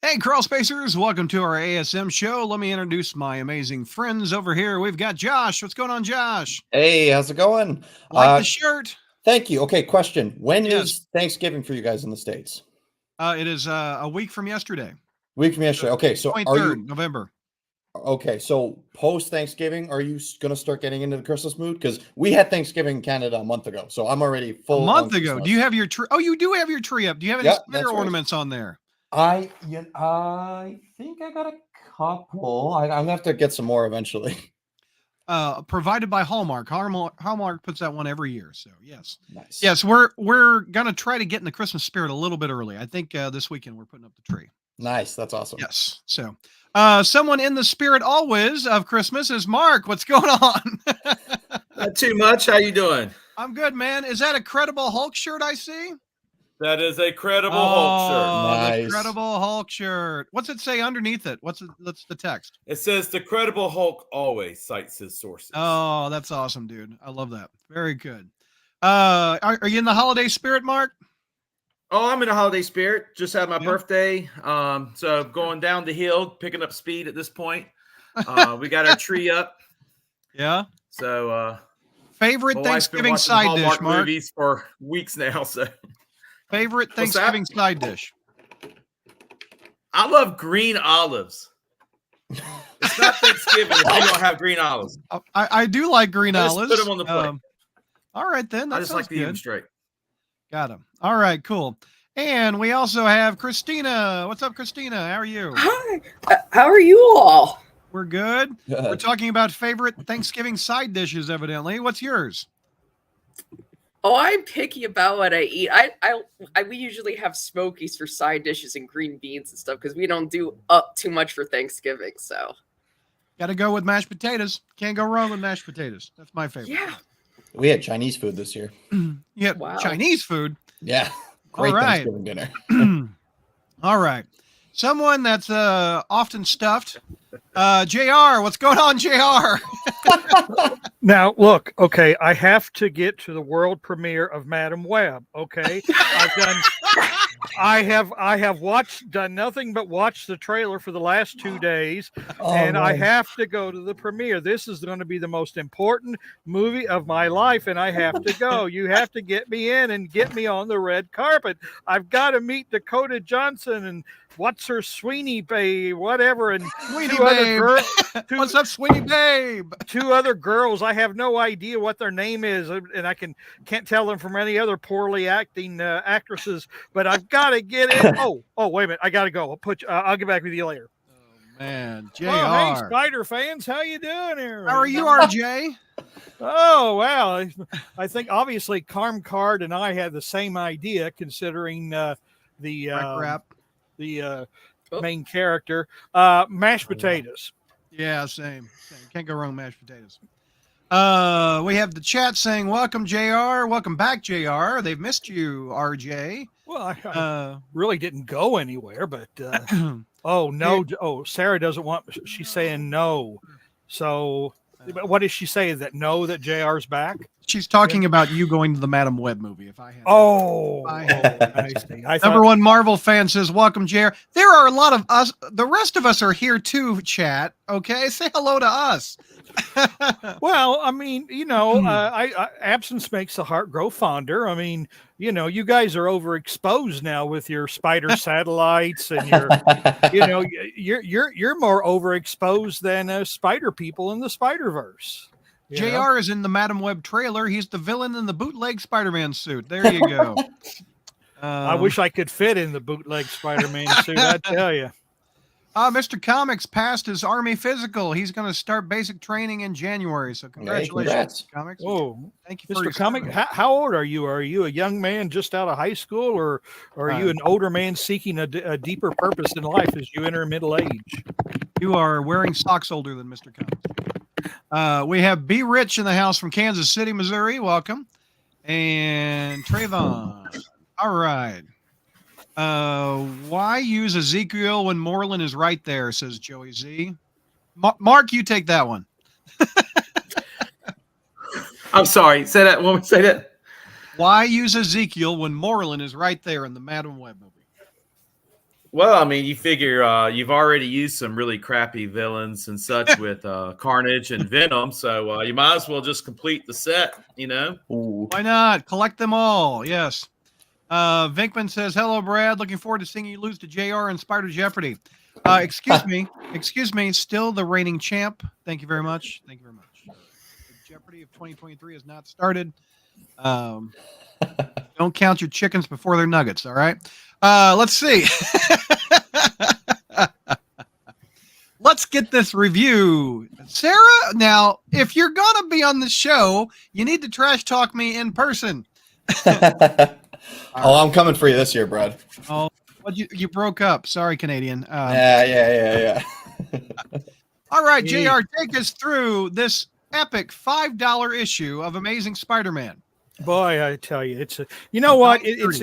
Hey, Crawlspacers, welcome to our ASM show. Let me introduce my amazing friends over here. We've got Josh. What's going on, Josh? Hey, how's it going? Like the shirt? Thank you. Okay, question. When Yes. is Thanksgiving for you guys in the States? It is a week from yesterday. Week from yesterday. Okay, so are 23rd you November. okay? So post Thanksgiving, are you gonna start getting into the Christmas mood? Because we had Thanksgiving in Canada a month ago, so I'm already A full month on ago. Do Christmas. you have your tree? Oh, you do have your tree up. Do you have any Yep, spider that's right. ornaments on there? I think I got a couple. I'm gonna have to get some more eventually. Provided by Hallmark. Hallmark puts that one every year. So yes, Nice. yes, we're gonna try to get in the Christmas spirit a little bit early. I think this weekend we're putting up the tree. Nice. That's awesome. Yes. So, someone in the spirit always of Christmas is Mark. What's going on? Not too much. How you doing? I'm good, man. Is that a Credible Hulk shirt I see? That is a credible Hulk shirt. Oh, Nice. the Credible Hulk shirt. What's it say underneath it? What's the text? It says the credible Hulk always cites his sources. Oh, that's awesome, dude. I love that. Very good. Are you in the holiday spirit, Mark? Oh, I'm in a holiday spirit. Just had my birthday. So going down the hill, picking up speed at this point. We got our tree up. Yeah. So favorite Thanksgiving side dish, Mark? Movies for weeks now. So favorite Thanksgiving side dish? I love green olives. It's not Thanksgiving if you don't have green olives. I do like green olives. Put them on the plate. All right, then. That I just like to eat them straight. Got him. All right, cool. And we also have Christina. What's up, Christina? How are you? Hi. How are you all? We're good. We're talking about favorite Thanksgiving side dishes, evidently. What's yours? Oh, I'm picky about what I eat. We usually have smokies for side dishes and green beans and stuff because we don't do up too much for Thanksgiving. So, got to go with mashed potatoes. Can't go wrong with mashed potatoes. That's my favorite. Yeah. We had Chinese food this year. Yeah, wow. Chinese food. Yeah, great Thanksgiving dinner. All right. Someone that's often stuffed. JR, what's going on, JR? Now, look, okay, I have to get to the world premiere of Madam Web. Okay, I have done nothing but watch the trailer for the last 2 days, and I have to go to the premiere. This is going to be the most important movie of my life, and I have to go. You have to get me in and get me on the red carpet. I've got to meet Dakota Johnson and what's her Sweeney Babe, whatever, and Sweeney Babe. What's up, Sweeney Babe? 2 other girls. I have no idea what their name is, and I can't tell them from any other poorly acting actresses. But I've got to get in. Oh, wait a minute! I got to go. I'll get back with you later. Oh man, JR. Oh, hey, Spider fans, how you doing here? How are you, RJ? Oh well, I think obviously Carm Card and I had the same idea, considering the main character. Mashed potatoes. Yeah, same. Can't go wrong with mashed potatoes. We have the chat saying, welcome, JR. Welcome back, JR. They've missed you, RJ. Well, I really didn't go anywhere, but oh, no. Oh, Sarah doesn't want, she's saying no. So what is she saying? That JR's back? She's talking about you going to the Madam Web movie. If I had, I see. Number one Marvel fan says, "Welcome, JR." There are a lot of us. The rest of us are here too. Chat, okay? Say hello to us. Well, I mean, absence makes the heart grow fonder. I mean, you guys are overexposed now with your spider satellites, and you're more overexposed than spider people in the Spider-Verse. JR is in the Madam Web trailer. He's the villain in the bootleg Spider-Man suit. There you go. I wish I could fit in the bootleg Spider-Man suit, I tell you. Mr. Comics passed his Army physical. He's going to start basic training in January. So congratulations, hey, Comics. Oh, thank you, Mr. Comics. How old are you? Are you a young man just out of high school, or are you an older man seeking a deeper purpose in life as you enter middle age? You are wearing socks older than Mr. Comics. We have B. Rich in the house from Kansas City, Missouri. Welcome. And Trayvon. All right. Why use Ezekiel when Moreland is right there, says Joey Z. Mark, you take that one. I'm sorry. Say that. Say that. Why use Ezekiel when Moreland is right there in the Madam Web movie? Well, I mean, you figure you've already used some really crappy villains and such with Carnage and Venom, so you might as well just complete the set, you know? Ooh. Why not? Collect them all. Yes. Vinkman says, hello, Brad. Looking forward to seeing you lose to JR in Spider Jeopardy. Excuse me. Still the reigning champ. Thank you very much. Thank you very much. The Jeopardy of 2023 has not started. Don't count your chickens before they're nuggets. All right. Let's see. Let's get this review. Sarah, now, if you're going to be on the show, you need to trash talk me in person. I'm coming for you this year, Brad. Oh, what you broke up. Sorry, Canadian. Yeah. All right, JR, take us through this epic $5 issue of Amazing Spider-Man. Boy, I tell you, it's a, you know what, it's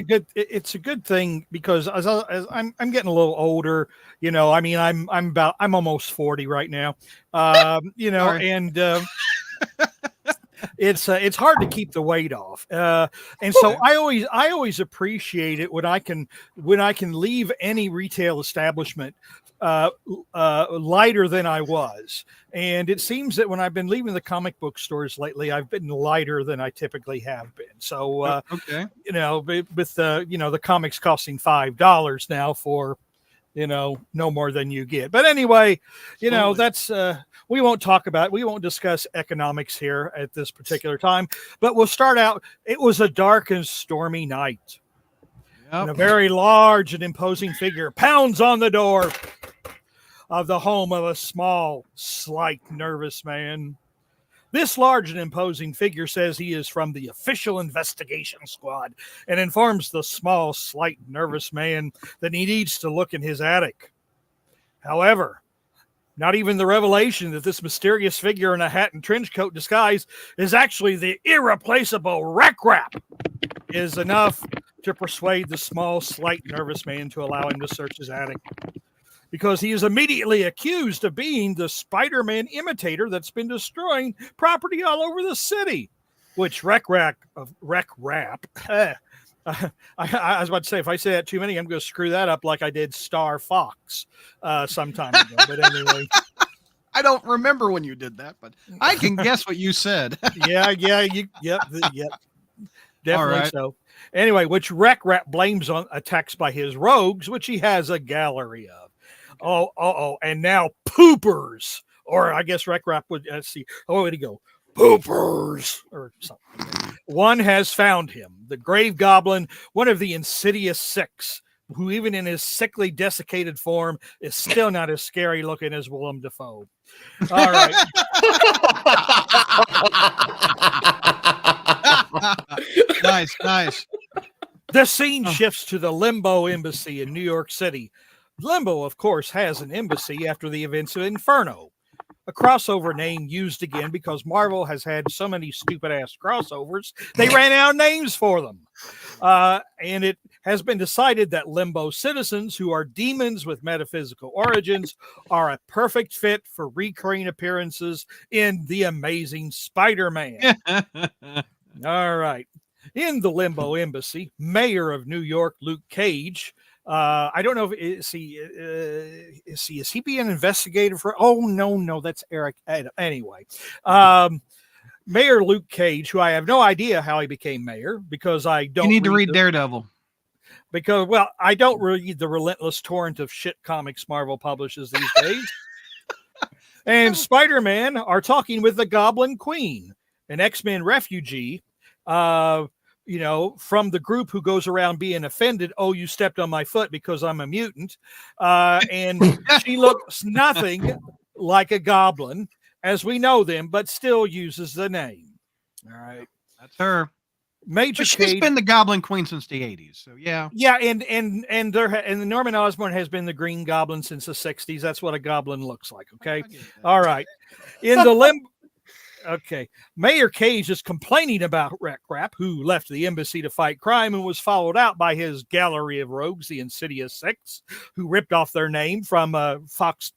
a good thing, because as I'm getting a little older, you know, I mean, I'm almost 40 right now, you know, and it's hard to keep the weight off, and so I always appreciate it when I can leave any retail establishment lighter than I was. And it seems that when I've been leaving the comic book stores lately, I've been lighter than I typically have been. So, okay, you know, with you know, the comics costing $5 now for, you know, no more than you get. But anyway, you know, that's we won't discuss economics here at this particular time. But we'll start out. It was a dark and stormy night. Yep. And a very large and imposing figure pounds on the door of the home of a small, slight, nervous man. This large and imposing figure says he is from the official investigation squad and informs the small, slight, nervous man that he needs to look in his attic. However, not even the revelation that this mysterious figure in a hat and trench coat disguise is actually the irreplaceable Wreck-Rap is enough to persuade the small, slight, nervous man to allow him to search his attic, because he is immediately accused of being the Spider-Man imitator that's been destroying property all over the city, which Wreck-Rap. I was about to say, if I say that too many, I'm going to screw that up like I did Star Fox some time ago. But anyway. I don't remember when you did that, but I can guess what you said. Yep. Definitely right. So. Anyway, which Wreck-Rap blames on attacks by his rogues, which he has a gallery of. And now poopers, or I guess Wreck-Rap would see. Oh, where'd he go? Poopers, or something. One has found him, the Grave Goblin, one of the Insidious Six, who even in his sickly, desiccated form is still not as scary looking as Willem Dafoe. All right. Nice. The scene shifts to the Limbo Embassy in New York City. Limbo, of course, has an embassy after the events of Inferno, a crossover name used again because Marvel has had so many stupid-ass crossovers, they ran out of names for them. And it has been decided that Limbo citizens, who are demons with metaphysical origins, are a perfect fit for recurring appearances in The Amazing Spider-Man. All right. In the Limbo Embassy, Mayor of New York, Luke Cage, I don't know if is he being investigated for? Oh no, that's Eric. Anyway, Mayor Luke Cage, who I have no idea how he became mayor, because I don't. You need to read Daredevil. Because, well, I don't read the relentless torrent of shit comics Marvel publishes these days. And Spider-Man are talking with the Goblin Queen, an X-Men refugee. You know, from the group who goes around being offended. Oh, you stepped on my foot because I'm a mutant. And she looks nothing like a goblin as we know them, but still uses the name. All right. That's her. Major She's Cage, been the Goblin Queen since the 80s. So yeah. Yeah. And Norman Osborn has been the Green Goblin since the 60s. That's what a goblin looks like. Okay. All right. In the Okay. Mayor Cage is complaining about Wreck-Rap, who left the embassy to fight crime and was followed out by his gallery of rogues, the Insidious Six, who ripped off their name from a Fox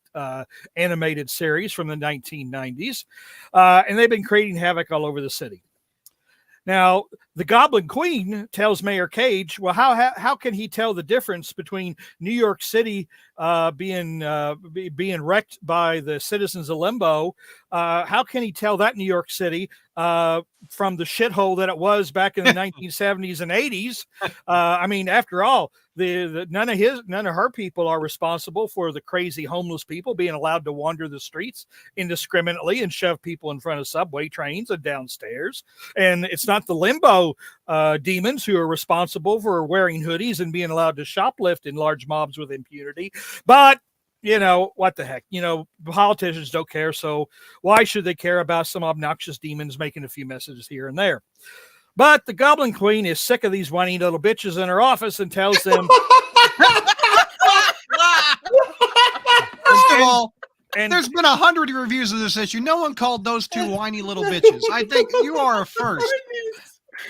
animated series from the 1990s. And they've been creating havoc all over the city. Now, The Goblin Queen tells Mayor Cage, well, how can he tell the difference between New York City being wrecked by the citizens of Limbo? How can he tell that New York City from the shithole that it was back in the 1970s and 80s? I mean, after all, none of her people are responsible for the crazy homeless people being allowed to wander the streets indiscriminately and shove people in front of subway trains and downstairs. And it's not the Limbo demons who are responsible for wearing hoodies and being allowed to shoplift in large mobs with impunity. But what the heck? Politicians don't care. So why should they care about some obnoxious demons making a few messages here and there? But the Goblin Queen is sick of these whiny little bitches in her office and tells them. First of all, there's been 100 reviews of this issue. No one called those two whiny little bitches. I think you are a first.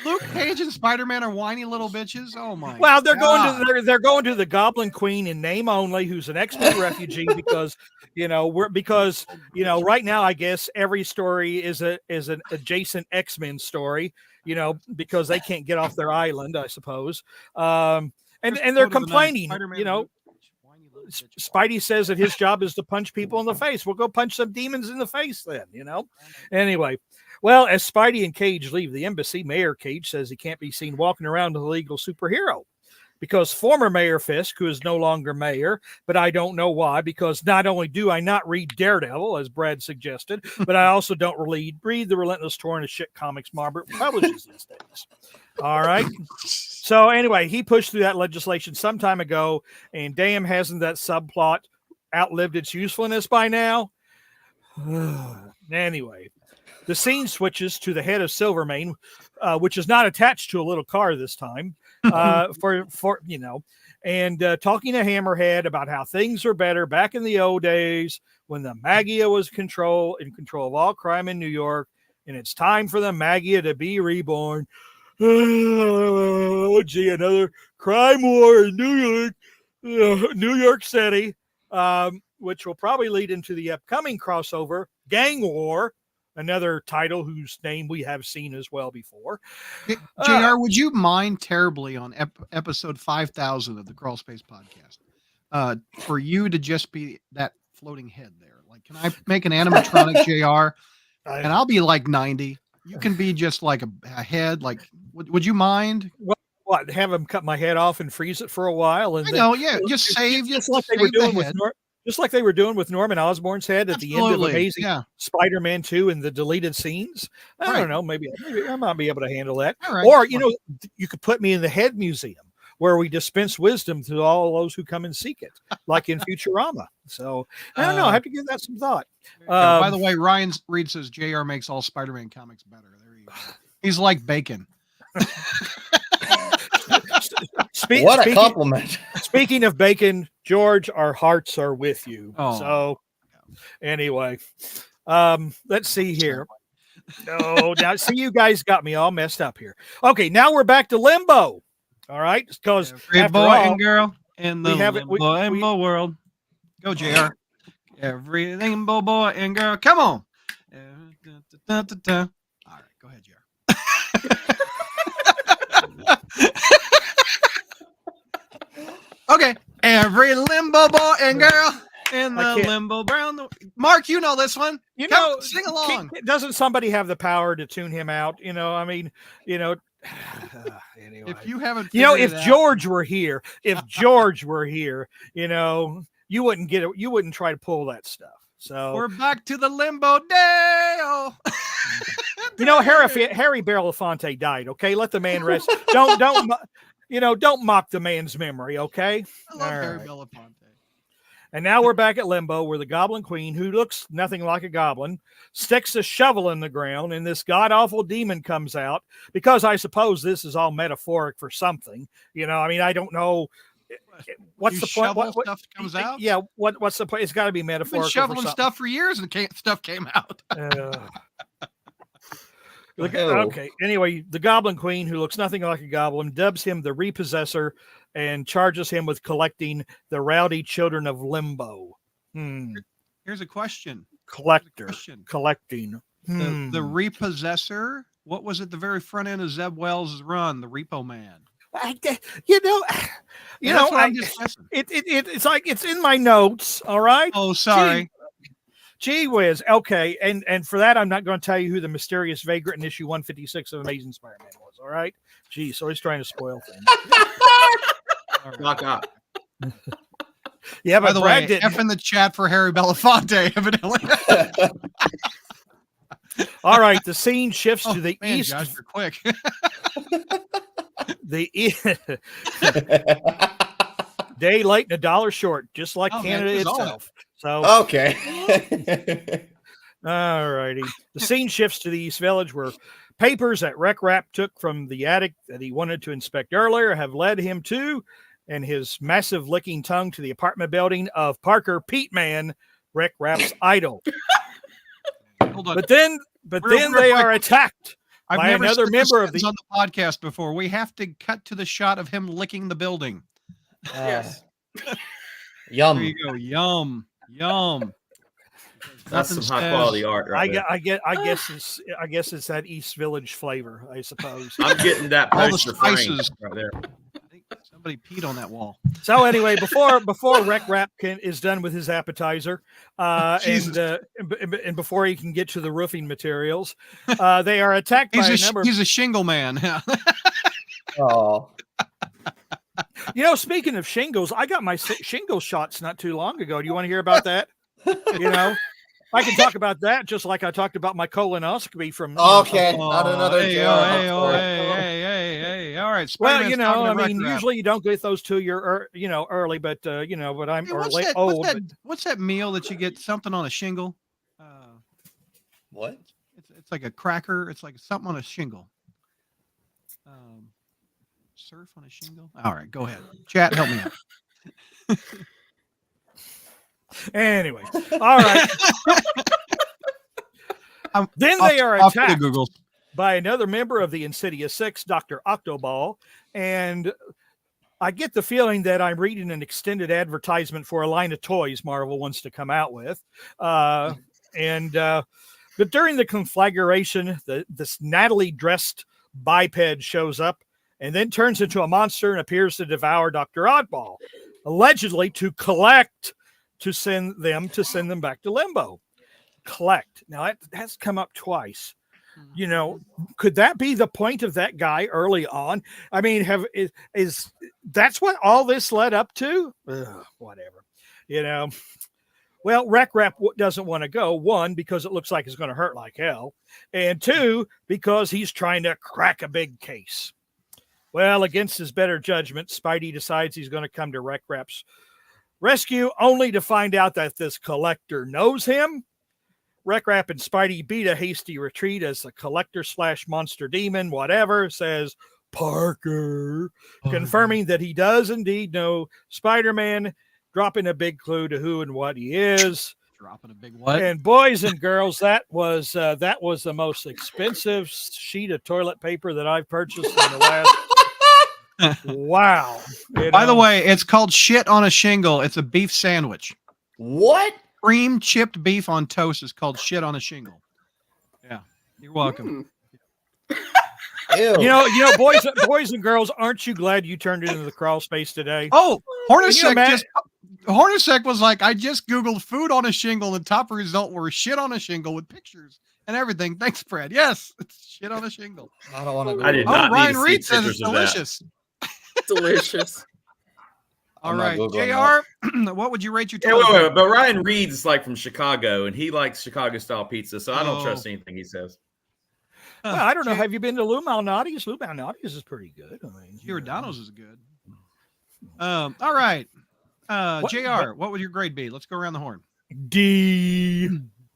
Luke Cage and Spider-Man are whiny little bitches. Oh my! Well, they're going to the Goblin Queen in name only, who's an X-Men refugee because right now I guess every story is an adjacent X-Men story. Because they can't get off their island, I suppose. And they're complaining. Spidey says that his job is to punch people in the face. We'll go punch some demons in the face then. Anyway. Well, as Spidey and Cage leave the embassy, Mayor Cage says he can't be seen walking around as a legal superhero because former Mayor Fisk, who is no longer mayor, but I don't know why, because not only do I not read Daredevil, as Brad suggested, but I also don't read the Relentless Torn of Shit comics Marbert publishes these days. All right. So anyway, he pushed through that legislation some time ago, and damn, hasn't that subplot outlived its usefulness by now? Anyway. The scene switches to the head of Silvermane, which is not attached to a little car this time, and talking to Hammerhead about how things were better back in the old days when the Magia was in control of all crime in New York, and it's time for the Magia to be reborn. Oh, gee, another crime war in New York City, which will probably lead into the upcoming crossover, Gang War. Another title whose name we have seen as well before. JR, would you mind terribly on episode 5,000 of the Crawlspace podcast for you to just be that floating head there? Like, can I make an animatronic JR and I'll be like 90? You can be just like a head. Like, would you mind? What? Have him cut my head off and freeze it for a while? And just save. Just like they were doing with just like they were doing with Norman Osborn's head at the end of Amazing Spider-Man 2 in the deleted scenes. I don't know. Maybe I might be able to handle that. Right. Or, you could put me in the head museum where we dispense wisdom to all those who come and seek it, like in Futurama. So I don't know. I have to give that some thought. By the way, Ryan Reed says JR makes all Spider-Man comics better. There you go. He's like bacon. What a compliment. Speaking of bacon, George, our hearts are with you. Oh. So anyway, let's see here. No, now see, you guys got me all messed up here. Okay, now we're back to Limbo. All right, because every boy and girl in the limbo world. Go, JR. Every limbo boy and girl. Come on. All right, go ahead, JR. Okay. Every limbo boy and girl in the limbo brown. Mark, you know this one. Sing along. Doesn't somebody have the power to tune him out? Anyway. If you haven't, if George were here, you wouldn't get it. You wouldn't try to pull that stuff. So we're back to the limbo day. Harry Belafonte died. Okay, let the man rest. Don't mock the man's memory, okay? I love Harry Belafonte. And now we're back at Limbo, where the Goblin Queen, who looks nothing like a goblin, sticks a shovel in the ground, and this god-awful demon comes out, because I suppose this is all metaphoric for something. I don't know. What's the point? What stuff comes out? Yeah, what's the point? It's got to be metaphorical. I've been shoveling stuff for years, and stuff came out. Okay. Anyway, the Goblin Queen, who looks nothing like a goblin, dubs him the Repossessor and charges him with collecting the rowdy children of Limbo. Here's a question. Collecting. The Repossessor What was at the very front end of Zeb Wells' run? The Repo Man. I'm just guessing. It's like it's in my notes. All right. Oh, sorry. Gee whiz. Okay, and for that, I'm not going to tell you who the mysterious vagrant in issue 156 of Amazing Spider-Man was. All right. Gee, so he's trying to spoil things. Knock out. Yeah, but by the Brad way, didn't. F in the chat for Harry Belafonte, evidently. All right, the scene shifts to the man, east. Josh, you're quick. Day late and a dollar short, just like Canada man, itself. So Okay. all righty. The scene shifts to the East Village, where papers that Rec Rap took from the attic that he wanted to inspect earlier have led him to, and his massive licking tongue, to the apartment building of Parker Pete Man, Rec Rap's idol. Hold on. But then Real they quick. are attacked I've by never another said this member of sentence the. on the podcast before. We have to cut to the shot of him licking the building. Yes. Yum. There you go. Yum. Yum. That's some Nothing high says- quality art right there. I guess it's that East Village flavor, I suppose. I'm getting that All the poster framed spices. right there. I think somebody peed on that wall. So anyway, before Rec Rap is done with his appetizer, Jesus. and before he can get to the roofing materials, they are attacked by a number. He's a shingle man. Oh. Speaking of shingles, I got my shingle shots not too long ago. Do you want to hear about that? I can talk about that just like I talked about my colonoscopy from. Okay. Not another hey, joke. hey. All right. Well, Spider-Man's talking to Rec Rap. usually you don't get those to your, early, but but I'm Hey, or what's late. that, old. what's that meal that you get something on a shingle? What? It's like a cracker. It's like something on a shingle. Surf on a shingle. All right, go ahead. Chat, help me out. Anyway, all right. Then they are Off to the attacked Googles. by another member of the Insidious Six, Dr. Octoball. And I get the feeling that I'm reading an extended advertisement for a line of toys Marvel wants to come out with. But during the conflagration, this Natalie dressed biped shows up and then turns into a monster and appears to devour Dr. Oddball, allegedly to send them back to limbo. Collect. Now that has come up twice. Could that be the point of that guy early on? I mean, is that's what all this led up to? Whatever. Well, Rec Rap doesn't want to go. One, because it looks like it's going to hurt like hell. And two, because he's trying to crack a big case. Well, against his better judgment, Spidey decides he's going to come to Rec Rap's rescue, only to find out that this collector knows him. Rec Rap and Spidey beat a hasty retreat as the collector / monster demon, whatever, says Parker, confirming that he does indeed know Spider-Man, dropping a big clue to who and what he is. Dropping a big what? And boys and girls, that was the most expensive sheet of toilet paper that I've purchased in the last. Wow. By the way, it's called shit on a shingle. It's a beef sandwich. What? Cream chipped beef on toast is called shit on a shingle. Yeah. You're welcome. Ew. Boys and girls, aren't you glad you turned it into the crawl space today? Oh, Hornacek Can you Hornacek was like, I just Googled food on a shingle, and the top result were shit on a shingle with pictures and everything. Thanks, Fred. Yes, it's shit on a shingle. I don't want to. I did Oh, not need Ryan to see Reed says it's pictures of that. delicious. Delicious. All I'm not right, Googling JR, what would you rate your Yeah, toilet wait, paper? but Ryan Reed's like from Chicago, and he likes Chicago style pizza, so I don't Oh. trust anything he says. Well, I don't know. Have you been to Lou Malnati's? Lou Malnati's is pretty good. I mean, Giordano's is good. All right. What- JR, what would your grade be? Let's go around the horn. D.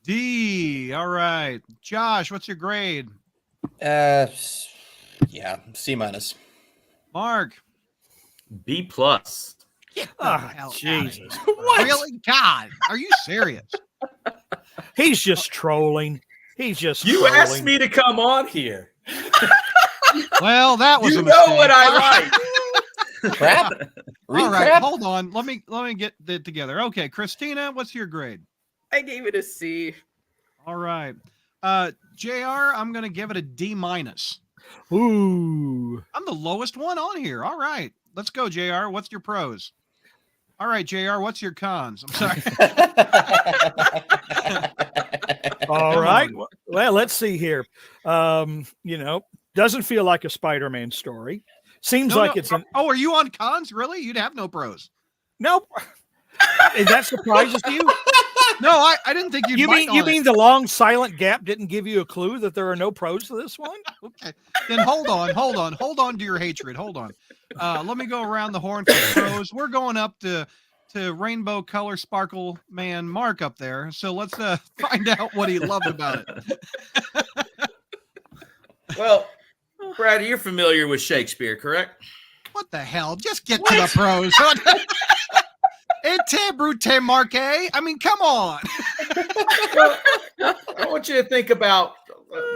D. All right. Josh, what's your grade? Yeah, C-. Mark. B plus. Ah, Jesus. Really? God, are you serious? He's just trolling. He's just You trolling. asked me to come on here. Well, that was You a know mistake. what I like. Crap. Read All right, crap. hold on. Let me get it together. Okay, Christina, what's your grade? I gave it a C. All right. JR, I'm going to give it a D-. Ooh. I'm the lowest one on here. All right. Let's go, JR. What's your pros? All right, JR, what's your cons? I'm sorry. All right. Well, let's see here. Doesn't feel like a Spider-Man story. Seems like it's an. Oh, are you on cons? Really? You'd have no pros. Nope. That surprises you? No, I didn't think you'd. You mean the long silent gap didn't give you a clue that there are no pros to this one? Okay. Then hold on to your hatred. Hold on. Let me go around the horn for pros. We're going up to rainbow color sparkle man Mark up there. So let's find out what he loved about it. Well, Brad, you're familiar with Shakespeare, correct? What the hell? Just get to the pros. Ete brute marque. I mean, come on. Well, I want you to think about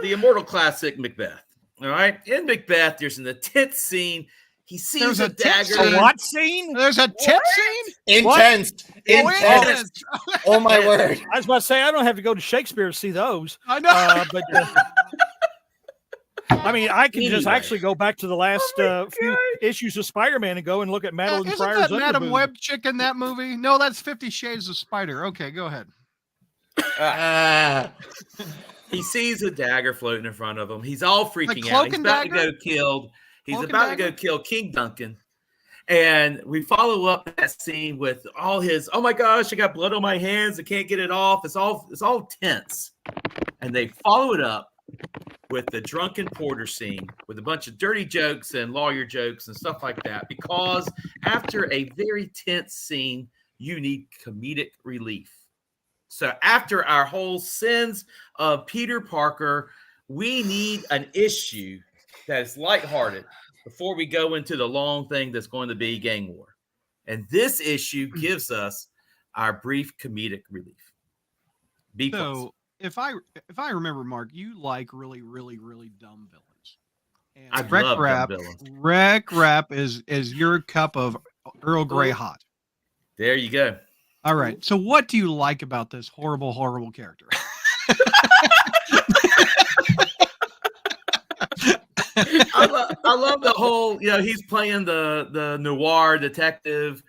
the immortal classic Macbeth. All right. In Macbeth, there's an intense scene. He sees a dagger. A what scene? There's a tip scene? Intense. Intense. Oh my word. I was about to say, I don't have to go to Shakespeare to see those. I know. But I mean, I can just actually go back to the last few issues of Spider-Man and go and look at Madeline Isn't Pryor's that Madam underboob. Web chick in that movie? No, that's 50 Shades of Spider. Okay, go ahead. He sees a dagger floating in front of him. He's all freaking Like out. He's Cloak and about to Dagger? go killed. He's Cloak and about to Dagger? go kill King Duncan. And we follow up that scene with all his, oh my gosh, I got blood on my hands. I can't get it off. It's all tense. And they follow it up with the drunken porter scene with a bunch of dirty jokes and lawyer jokes and stuff like that. Because after a very tense scene, you need comedic relief. So after our whole sins of Peter Parker, we need an issue that is lighthearted before we go into the long thing that's going to be gang war. And this issue gives us our brief comedic relief. B+. So if I remember, Mark, you like really, really, really dumb villains. And I love dumb villains. Wreck Rap is your cup of Earl Grey hot. There you go. All right. So what do you like about this horrible, horrible character? I love the whole, he's playing the noir detective.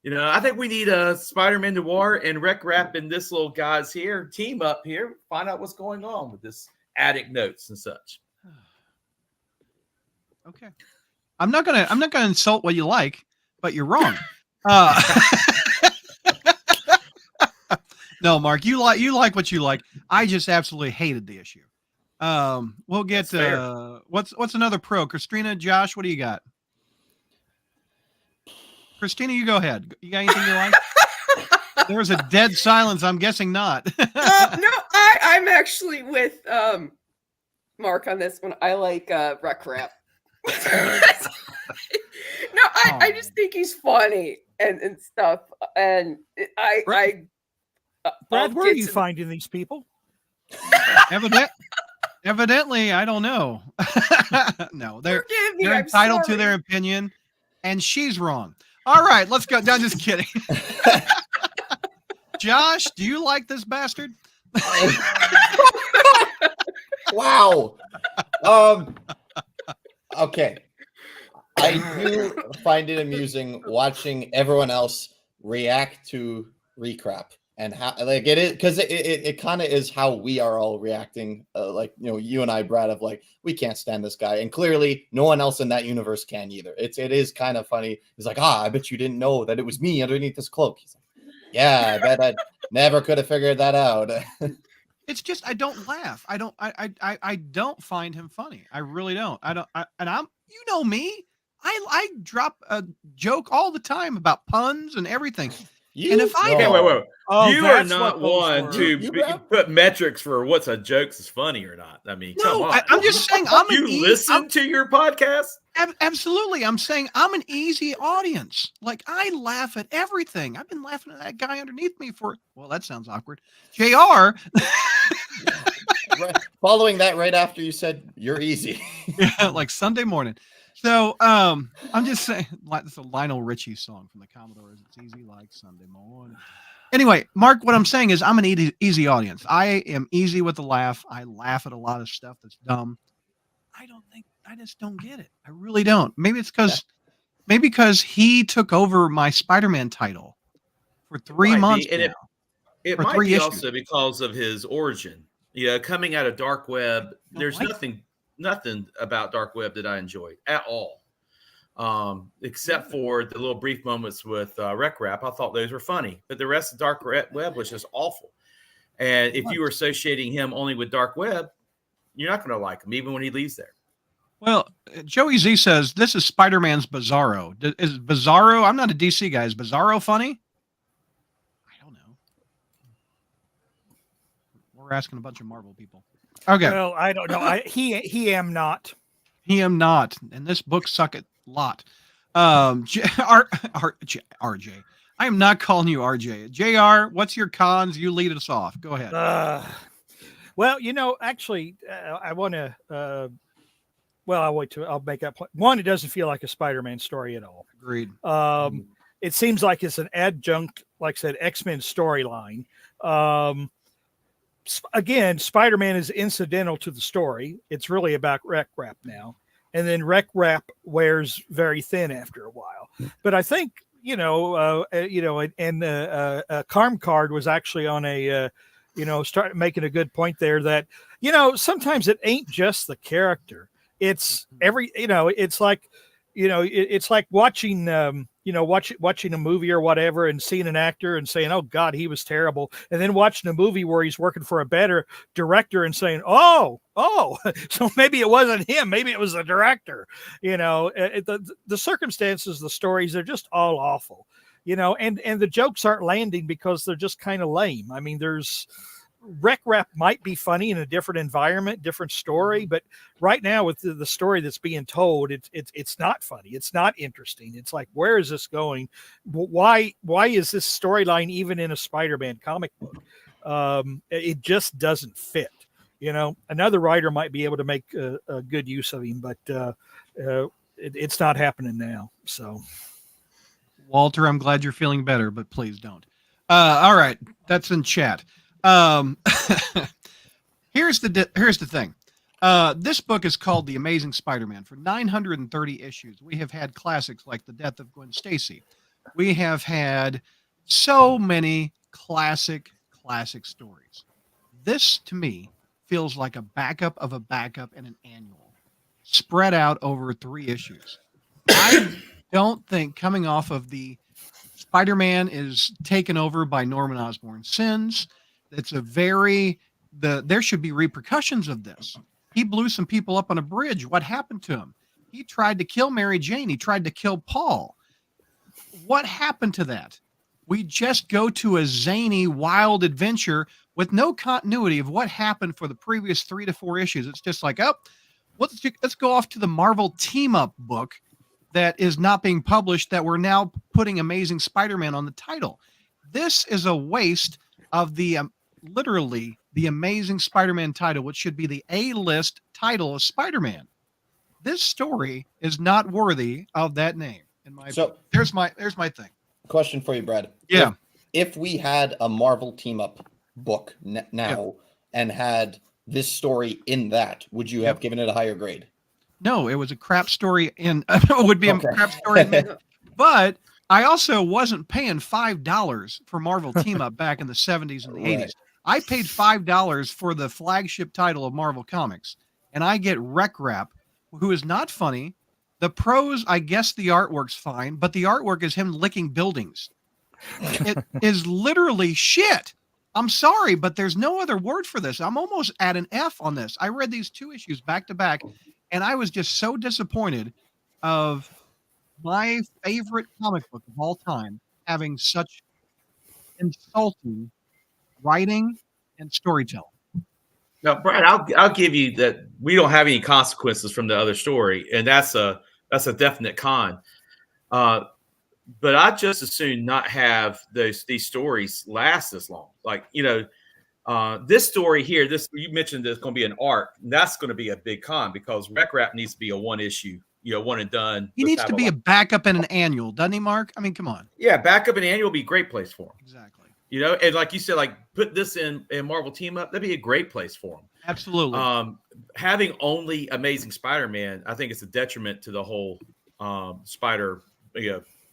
I think we need a Spider-Man noir and Wreck Rap and this little guys here team up here, find out what's going on with this attic notes and such. Okay. I'm not gonna insult what you like, but you're wrong. No, Mark, you like what you like. I just absolutely hated the issue. We'll get what's another pro? Christina, Josh, what do you got? Christina, you go ahead. You got anything you like? There was a dead silence. I'm guessing not. No, I'm actually with Mark on this one. I like Wreck Rap. No, I just think he's funny and stuff. And Brad, where are you finding these people? Evidently, I don't know. No, they're entitled to their opinion, and she's wrong. All right, let's go. No, just kidding. Josh, do you like this bastard? Wow. Okay. I do find it amusing watching everyone else react to recrap and how like it is, because it kind of is how we are all reacting. You and I, Brad, of like, we can't stand this guy, and clearly no one else in that universe can either. It is kind of funny. He's like, I bet you didn't know that it was me underneath this cloak. He's like, yeah, I bet I never could have figured that out. It's just I don't laugh. I don't find him funny. I really don't. And I'm you know me. I drop a joke all the time about puns and everything. And if I Okay, wait. Oh, you are that's not what those one were. to put metrics for what's a joke is funny or not. I mean, come on. I'm just saying I'm you listen to your podcast? Absolutely. I'm saying I'm an easy audience. Like, I laugh at everything. I've been laughing at that guy underneath me well, that sounds awkward. JR. Following that right after you said you're easy. Yeah, like Sunday morning. So I'm just saying, it's a Lionel Richie song from the Commodores. It's easy like Sunday morning. Anyway, Mark, what I'm saying is I'm an easy audience. I am easy with the laugh. I laugh at a lot of stuff that's dumb. I just don't get it. I really don't. Maybe it's because he took over my Spider-Man title for 3 Might months be, and now, it for might 3 be issues. also because of his origin. Coming out of dark web, there's nothing about dark web that I enjoyed at all. Except for the little brief moments with Rec Rap. I thought those were funny, but the rest of dark web was just awful. And if you were associating him only with dark web, you're not going to like him, even when he leaves there. Well, Joey Z says this is Spider-Man's Bizarro. Is Bizarro? I'm not a DC guy. Is Bizarro funny? I don't know. We're asking a bunch of Marvel people. Okay. Well, I don't know. He am not. He am not, and this book suck a lot. RJ, I am not calling you RJ. JR, what's your cons? You lead us off. Go ahead. Well, actually, I want to. I'll make that point. One, it doesn't feel like a Spider-Man story at all. Agreed. It seems like it's an adjunct, like I said, X-Men storyline. Again, Spider-Man is incidental to the story. It's really about Rec Rap now. And then Rec Rap wears very thin after a while. But I think, Carm Card was actually on a, start making a good point there that, sometimes it ain't just the character. It's it's like, it's like watching, watching a movie or whatever and seeing an actor and saying, oh God, he was terrible. And then watching a movie where he's working for a better director and saying, oh, so maybe it wasn't him. Maybe it was the director, the circumstances, the stories, they're just all awful, and the jokes aren't landing because they're just kind of lame. I mean, Rec Rap might be funny in a different environment, different story, but right now with the story that's being told, it's not funny. It's not interesting. It's like, where is this going? Why is this storyline even in a Spider-Man comic book? It just doesn't fit. Another writer might be able to make a good use of him, but it's not happening now. So, Walter, I'm glad you're feeling better, but please don't. All right, that's in chat. Here's the thing. This book is called The Amazing Spider-Man. For 930 issues, we have had classics like The Death of Gwen Stacy. We have had so many classic stories. This, to me, feels like a backup of a backup and an annual spread out over 3 issues. I don't think coming off of the Spider-Man is taken over by Norman Osborn's sins. It's there should be repercussions of this. He blew some people up on a bridge. What happened to him? He tried to kill Mary Jane. He tried to kill Paul. What happened to that? We just go to a zany, wild adventure with no continuity of what happened for the previous 3 to 4 issues. It's just like, let's go off to the Marvel team-up book that is not being published that we're now putting Amazing Spider-Man on the title. This is a waste of literally the Amazing Spider-Man title, which should be the A-list title of Spider-Man. This story is not worthy of that name. In my opinion. There's my thing. Question for you, Brad. Yeah. If we had a Marvel team-up book now and had this story in that, would you have given it a higher grade? No, it was a crap story would be a crap story. But I also wasn't paying $5 for Marvel Team Up back in the 70s and the 80s. I paid $5 for the flagship title of Marvel Comics, and I get Rec Rap, who is not funny. The prose, I guess the artwork's fine, but the artwork is him licking buildings. It is literally shit. I'm sorry, but there's no other word for this. I'm almost at an F on this. I read these 2 issues back to back, and I was just so disappointed of my favorite comic book of all time having such insulting writing and storytelling. Now, Brad, I'll give you that we don't have any consequences from the other story, and that's a definite con. But I just as soon not have these stories last as long. Like, this story here, you mentioned there's going to be an arc. That's going to be a big con because Rec Rap needs to be a one issue, one and done. He needs to be a backup and an annual, doesn't he, Mark? I mean, come on. Yeah, backup and annual would be a great place for him. Exactly. You know, and like you said, like put this in Marvel Team Up, that'd be a great place for them. Absolutely. Having only Amazing Spider-Man, I think it's a detriment to the whole Spider,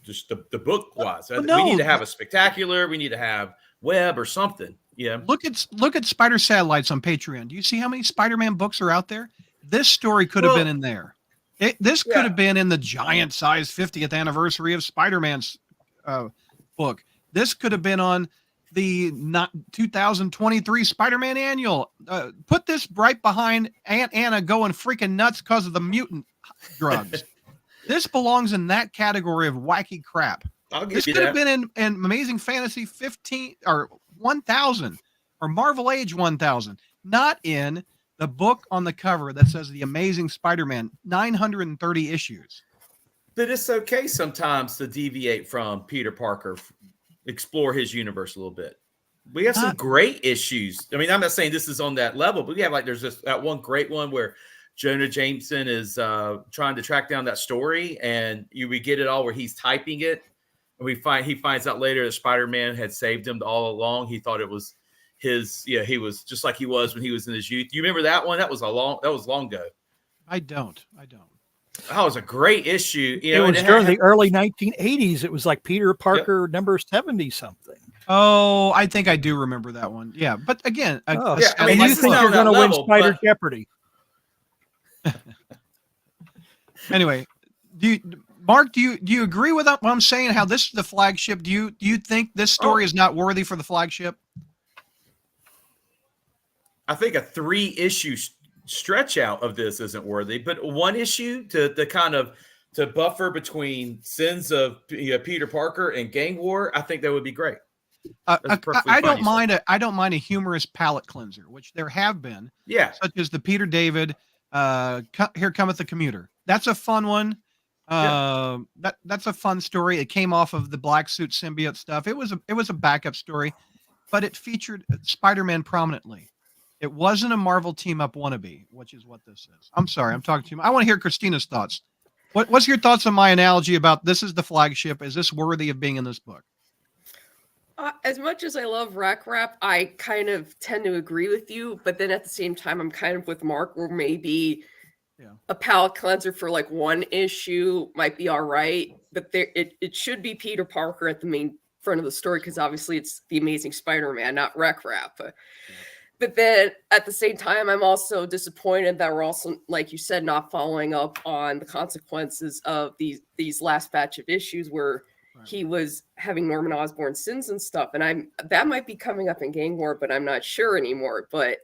just the book wise. But We no, need to have a spectacular. We need to have Web or something. Yeah. Look at Spider Satellites on Patreon. Do you see how many Spider-Man books are out there? This story could have been in there. This could have been in the giant size 50th anniversary of Spider-Man's book. This could have been on the 2023 Spider-Man annual. Put this right behind Aunt Anna going freaking nuts because of the mutant drugs. This belongs in that category of wacky crap. This could have been in Amazing Fantasy 15 or 1000 or Marvel Age 1000, not in the book on the cover that says The Amazing Spider-Man, 930 issues. But it's okay sometimes to deviate from Peter Parker, explore his universe a little bit. We have some great issues. I mean, I'm not saying this is on that level, but we have like there's just that one great one where Jonah Jameson is trying to track down that story, and we get it all where he's typing it, and he finds out later that Spider-Man had saved him all along. He thought it was his. Yeah, he was just like he was when he was in his youth. You remember that one? That was long ago. I don't. That was a great issue. It was during the early 1980s. It was like Peter Parker number 70 something. Oh, I think I do remember that one. Yeah, but again, I mean, and you think you're going to win Spider Jeopardy? Anyway, Mark, do you agree with what I'm saying? How this is the flagship? Do you think this story is not worthy for the flagship? I think a 3-issue stretch out of this isn't worthy, but one issue to kind of to buffer between sins of Peter Parker and gang war, I think that would be great. I don't mind a humorous palate cleanser, which there have been. Yeah, such as the Peter David. Here Cometh the Commuter. That's a fun one. That's a fun story. It came off of the Black Suit symbiote stuff. It was a backup story, but it featured Spider-Man prominently. It wasn't a Marvel team up wannabe, which is what this is. I'm sorry, I'm talking to you. I want to hear Christina's thoughts. What's your thoughts on my analogy about this is the flagship? Is this worthy of being in this book? As much as I love Rack Rap, I kind of tend to agree with you, but then at the same time, I'm kind of with Mark where maybe a palate cleanser for like one issue might be all right, but it should be Peter Parker at the main front of the story because obviously it's the Amazing Spider-Man, not Rack Rap. But then at the same time, I'm also disappointed that we're also, like you said, not following up on the consequences of these last batch of issues where he was having Norman Osborn sins and stuff. And that might be coming up in Gang War, but I'm not sure anymore. But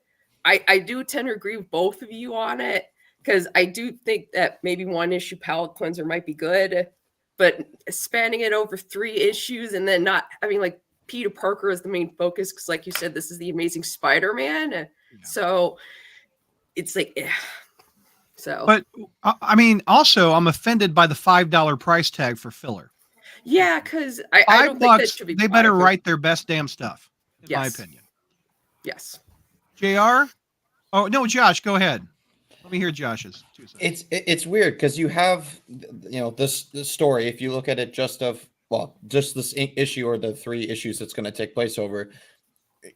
I do tend to agree with both of you on it because I do think that maybe one issue palette cleanser might be good, but spanning it over 3 issues and then not having like Peter Parker is the main focus because, like you said, this is the Amazing Spider-Man. Yeah. So it's like, so. But I mean, also, I'm offended by the $5 price tag for filler. Yeah, because I don't think that should be. They better write their best damn stuff, in my opinion. Yes. JR? Oh no, Josh, go ahead. Let me hear Josh's. It's weird because you have this story. If you look at it just this issue or the 3 issues that's going to take place over,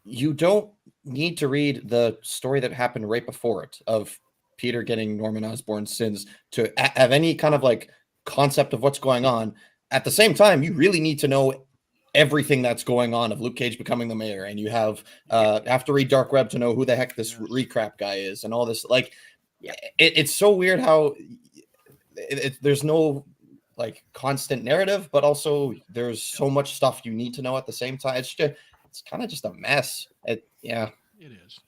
you don't need to read the story that happened right before it of Peter getting Norman Osborn's sins to have any kind of like concept of what's going on. At the same time, you really need to know everything that's going on of Luke Cage becoming the mayor, and you have to read Dark Web to know who the heck this recrap guy is and all this. Like, it's so weird how there's no like constant narrative, but also there's so much stuff you need to know at the same time. It's kind of just a mess. It is.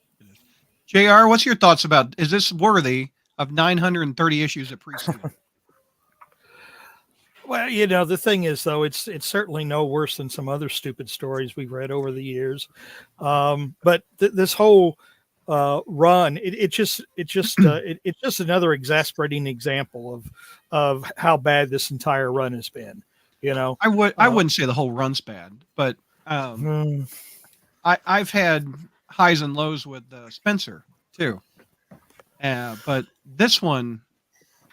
JR, what's your thoughts about, is this worthy of 930 issues at pre-season? Well, the thing is, though, it's certainly no worse than some other stupid stories we've read over the years. But this whole run, it's just another exasperating example of how bad this entire run has been. I wouldn't say the whole run's bad, but I've had highs and lows with Spencer too. But this one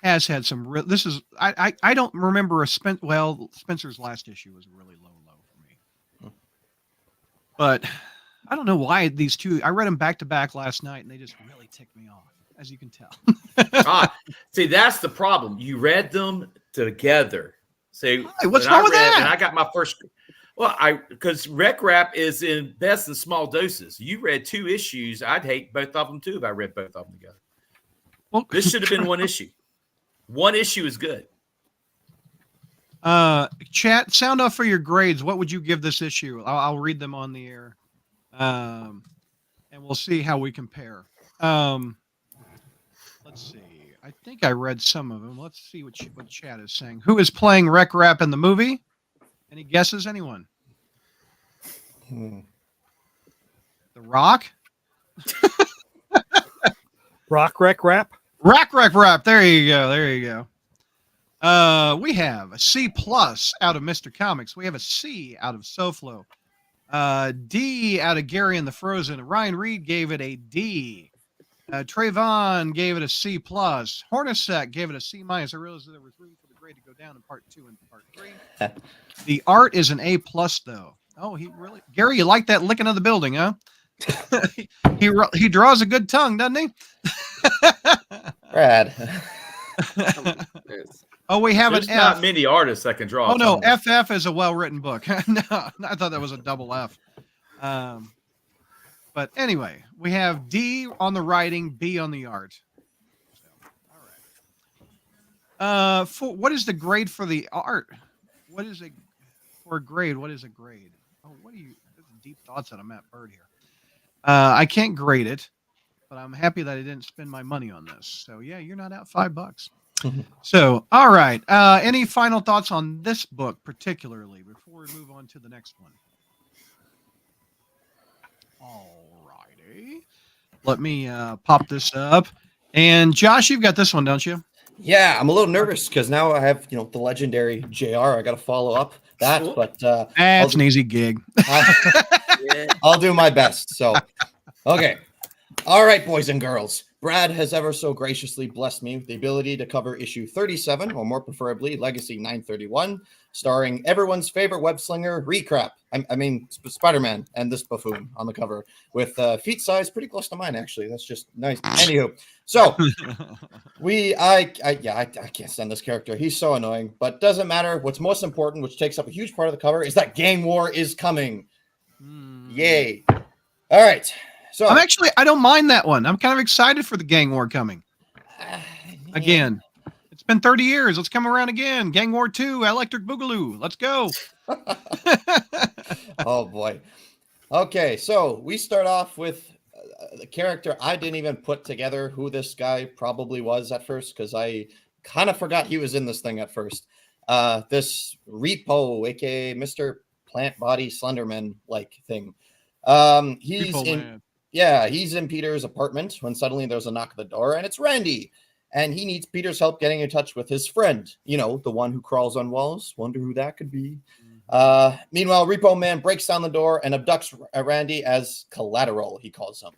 has had some real. This is I don't remember Spencer's last issue was really low for me. But I don't know why these two. I read them back to back last night, and they just really ticked me off, as you can tell. See, that's the problem. You read them together. See, what's wrong with that? And I got my first. Well, because Rec Rap is in best in small doses. You read 2 issues. I'd hate both of them too if I read both of them together. Well, This should have been 1 issue. 1 issue is good. Chat, sound off for your grades. What would you give this issue? I'll read them on the air, and we'll see how we compare. Let's see. I think I read some of them. Let's see what chat is saying. Who is playing Rec Rap in the movie? Any guesses? Anyone? The Rock? Rock Wreck Rap? Rap. There you go. We have a C+ out of Mr. Comics. We have a C out of SoFlo. D out of Gary and the Frozen. Ryan Reed gave it a D. Trayvon gave it a C+. Hornacek gave it a C-. I realized there was room for the grade to go down in part 2 and part 3. The art is an A+ though. Oh, Gary, you like that licking of the building, huh? he draws a good tongue, doesn't he? Brad. Oh, we have There's an not F. many artists that can draw. Oh no, tongue. FF is a well-written book. No, I thought that was a double F. But anyway, we have D on the writing, B on the art. So, all right. What is the grade for the art? What is for a grade? What is a grade? Oh, there's deep thoughts out of Matt Bird here. I can't grade it, but I'm happy that I didn't spend my money on this. So yeah, you're not out $5. So, all right. Any final thoughts on this book particularly before we move on to the next one? All righty. Let me pop this up. And Josh, you've got this one, don't you? Yeah, I'm a little nervous because now I have, the legendary JR. I got to follow up that, Cool. but That's an easy gig. I'll do my best. So, okay. All right, boys and girls. Brad has ever so graciously blessed me with the ability to cover issue 37, or more preferably, Legacy 931, starring everyone's favorite web slinger, Recrap. I mean, Spider-Man and this buffoon on the cover with feet size pretty close to mine, actually. That's just nice. Anywho, so I can't stand this character. He's so annoying, but doesn't matter. What's most important, which takes up a huge part of the cover, is that gang war is coming. Yay. All right. So I don't mind that one. I'm kind of excited for the gang war coming. Again. It's been 30 years. Let's come around again. Gang War 2, Electric Boogaloo. Let's go. Oh boy. Okay, so we start off with the character I didn't even put together who this guy probably was at first because I kind of forgot he was in this thing at first. This Repo, aka Mr. Plant Body Slenderman like thing. He's in Peter's apartment when suddenly there's a knock at the door and it's Randy. And he needs Peter's help getting in touch with his friend, the one who crawls on walls. Wonder who that could be. Meanwhile, Repo Man breaks down the door and abducts Randy as collateral, he calls him.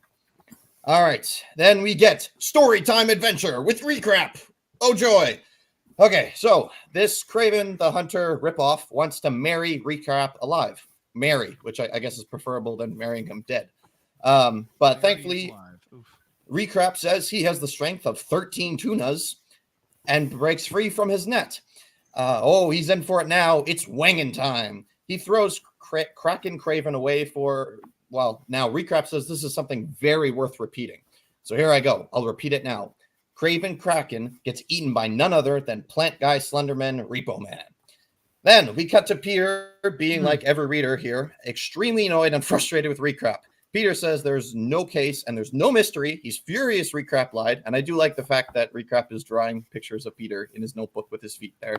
All right. Then we get story time adventure with Recrap. Oh, joy. Okay, so this Craven the Hunter ripoff wants to marry Recrap alive. Marry, which I guess is preferable than marrying him dead. But thankfully, Recrap says he has the strength of 13 tunas and breaks free from his net. He's in for it now. It's wangin' time. He throws Kraken Craven away now Recrap says this is something very worth repeating. So here I go. I'll repeat it now. Craven Kraken gets eaten by none other than Plant Guy Slenderman Repo Man. Then we cut to Peter being like every reader here, extremely annoyed and frustrated with Recrap. Peter says there's no case and there's no mystery. He's furious Recrap lied. And I do like the fact that Recrap is drawing pictures of Peter in his notebook with his feet there.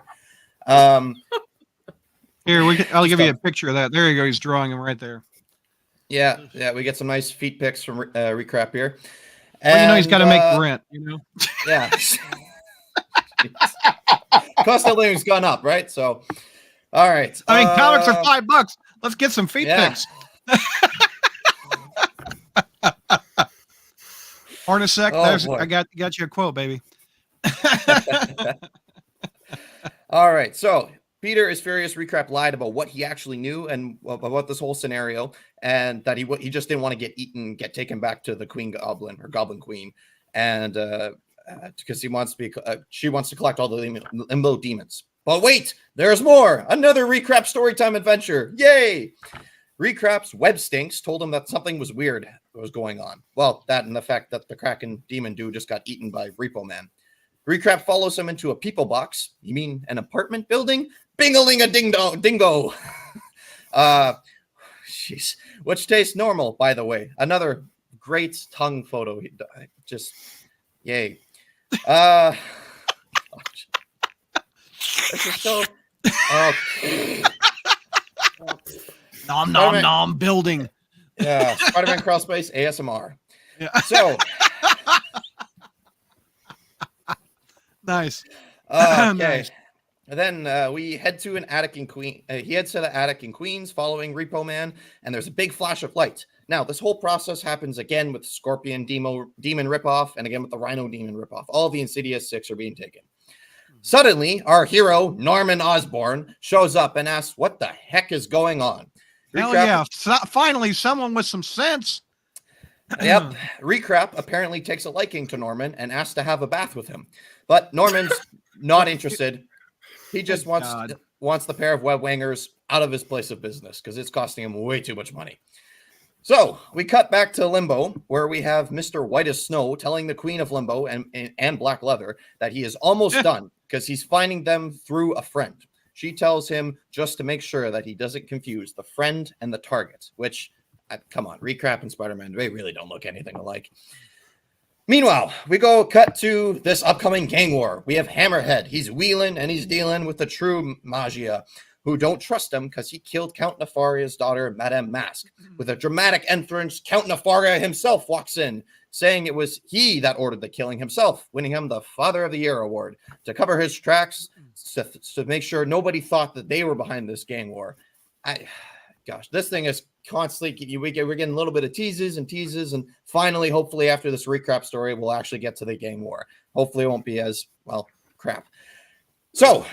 Here, I'll give you a picture of that. There you go. He's drawing him right there. Yeah, we get some nice feet pics from Recrap here. Well, he's got to make rent, Yeah. Cost of living's gone up, right? So, all right. I mean, comics are $5. Let's get some feet pics. Hornacek, I got you a quote, baby. All right. So Peter is furious. Recrap lied about what he actually knew and about this whole scenario, and that he just didn't want to get eaten, get taken back to the Queen Goblin or Goblin Queen, and because she wants to collect all the limbo demons. But wait, there's more. Another Recrap Storytime adventure. Yay! Recrap's web stinks told him that something was weird was going on. Well, that and the fact that the Kraken demon dude just got eaten by Repo Man. Recrap follows him into a people box. You mean an apartment building? Bing-a-ling-a-ding-dingo. Jeez. Which tastes normal, by the way. Another great tongue photo. Just, yay. This is so... Nom nom nom building. Yeah, Spider-Man Crawlspace ASMR. Yeah. So... Nice. Okay. Nice. And then we head to an attic in Queens. He heads to the attic in Queens following Repo Man, and there's a big flash of light. Now, this whole process happens again with Scorpion Demon ripoff, and again with the Rhino Demon ripoff. All of the Insidious 6 are being taken. Suddenly, our hero, Norman Osborn, shows up and asks, what the heck is going on? Hell yeah. Finally, someone with some sense. Yep. Recrap apparently takes a liking to Norman and asks to have a bath with him. But Norman's not interested. He just wants the pair of web wangers out of his place of business because it's costing him way too much money. So we cut back to Limbo, where we have Mr. White as Snow telling the Queen of Limbo and Black Leather that he is almost done because he's finding them through a friend. She tells him just to make sure that he doesn't confuse the friend and the target, which, come on, Recrap and Spider-Man, they really don't look anything alike. Meanwhile, we go cut to this upcoming gang war. We have Hammerhead. He's wheeling and he's dealing with the true Magia, who don't trust him because he killed Count Nefaria's daughter, Madame Mask. With a dramatic entrance, Count Nefaria himself walks in, saying it was he that ordered the killing himself, winning him the Father of the Year award to cover his tracks to make sure nobody thought that they were behind this gang war. Gosh, this thing is constantly, we're getting a little bit of teases, and finally, hopefully, after this recap story, we'll actually get to the gang war. Hopefully, it won't be as, well, crap. So,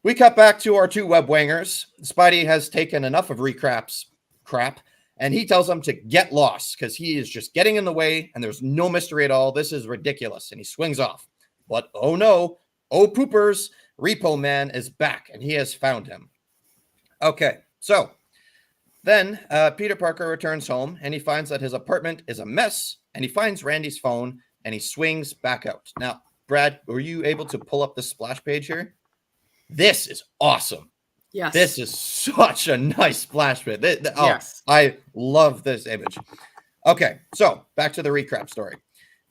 we cut back to our two web wangers. Spidey has taken enough of Recrap's crap, and he tells them to get lost because he is just getting in the way, and there's no mystery at all. This is ridiculous, and he swings off. But, oh no, oh poopers, Repo Man is back, and he has found him. Okay, so... Then Peter Parker returns home and he finds that his apartment is a mess, and he finds Randy's phone and he swings back out. Now, Brad, were you able to pull up the splash page here? This is awesome. Yes. This is such a nice splash page. Yes. I love this image. Okay, so back to the recap story.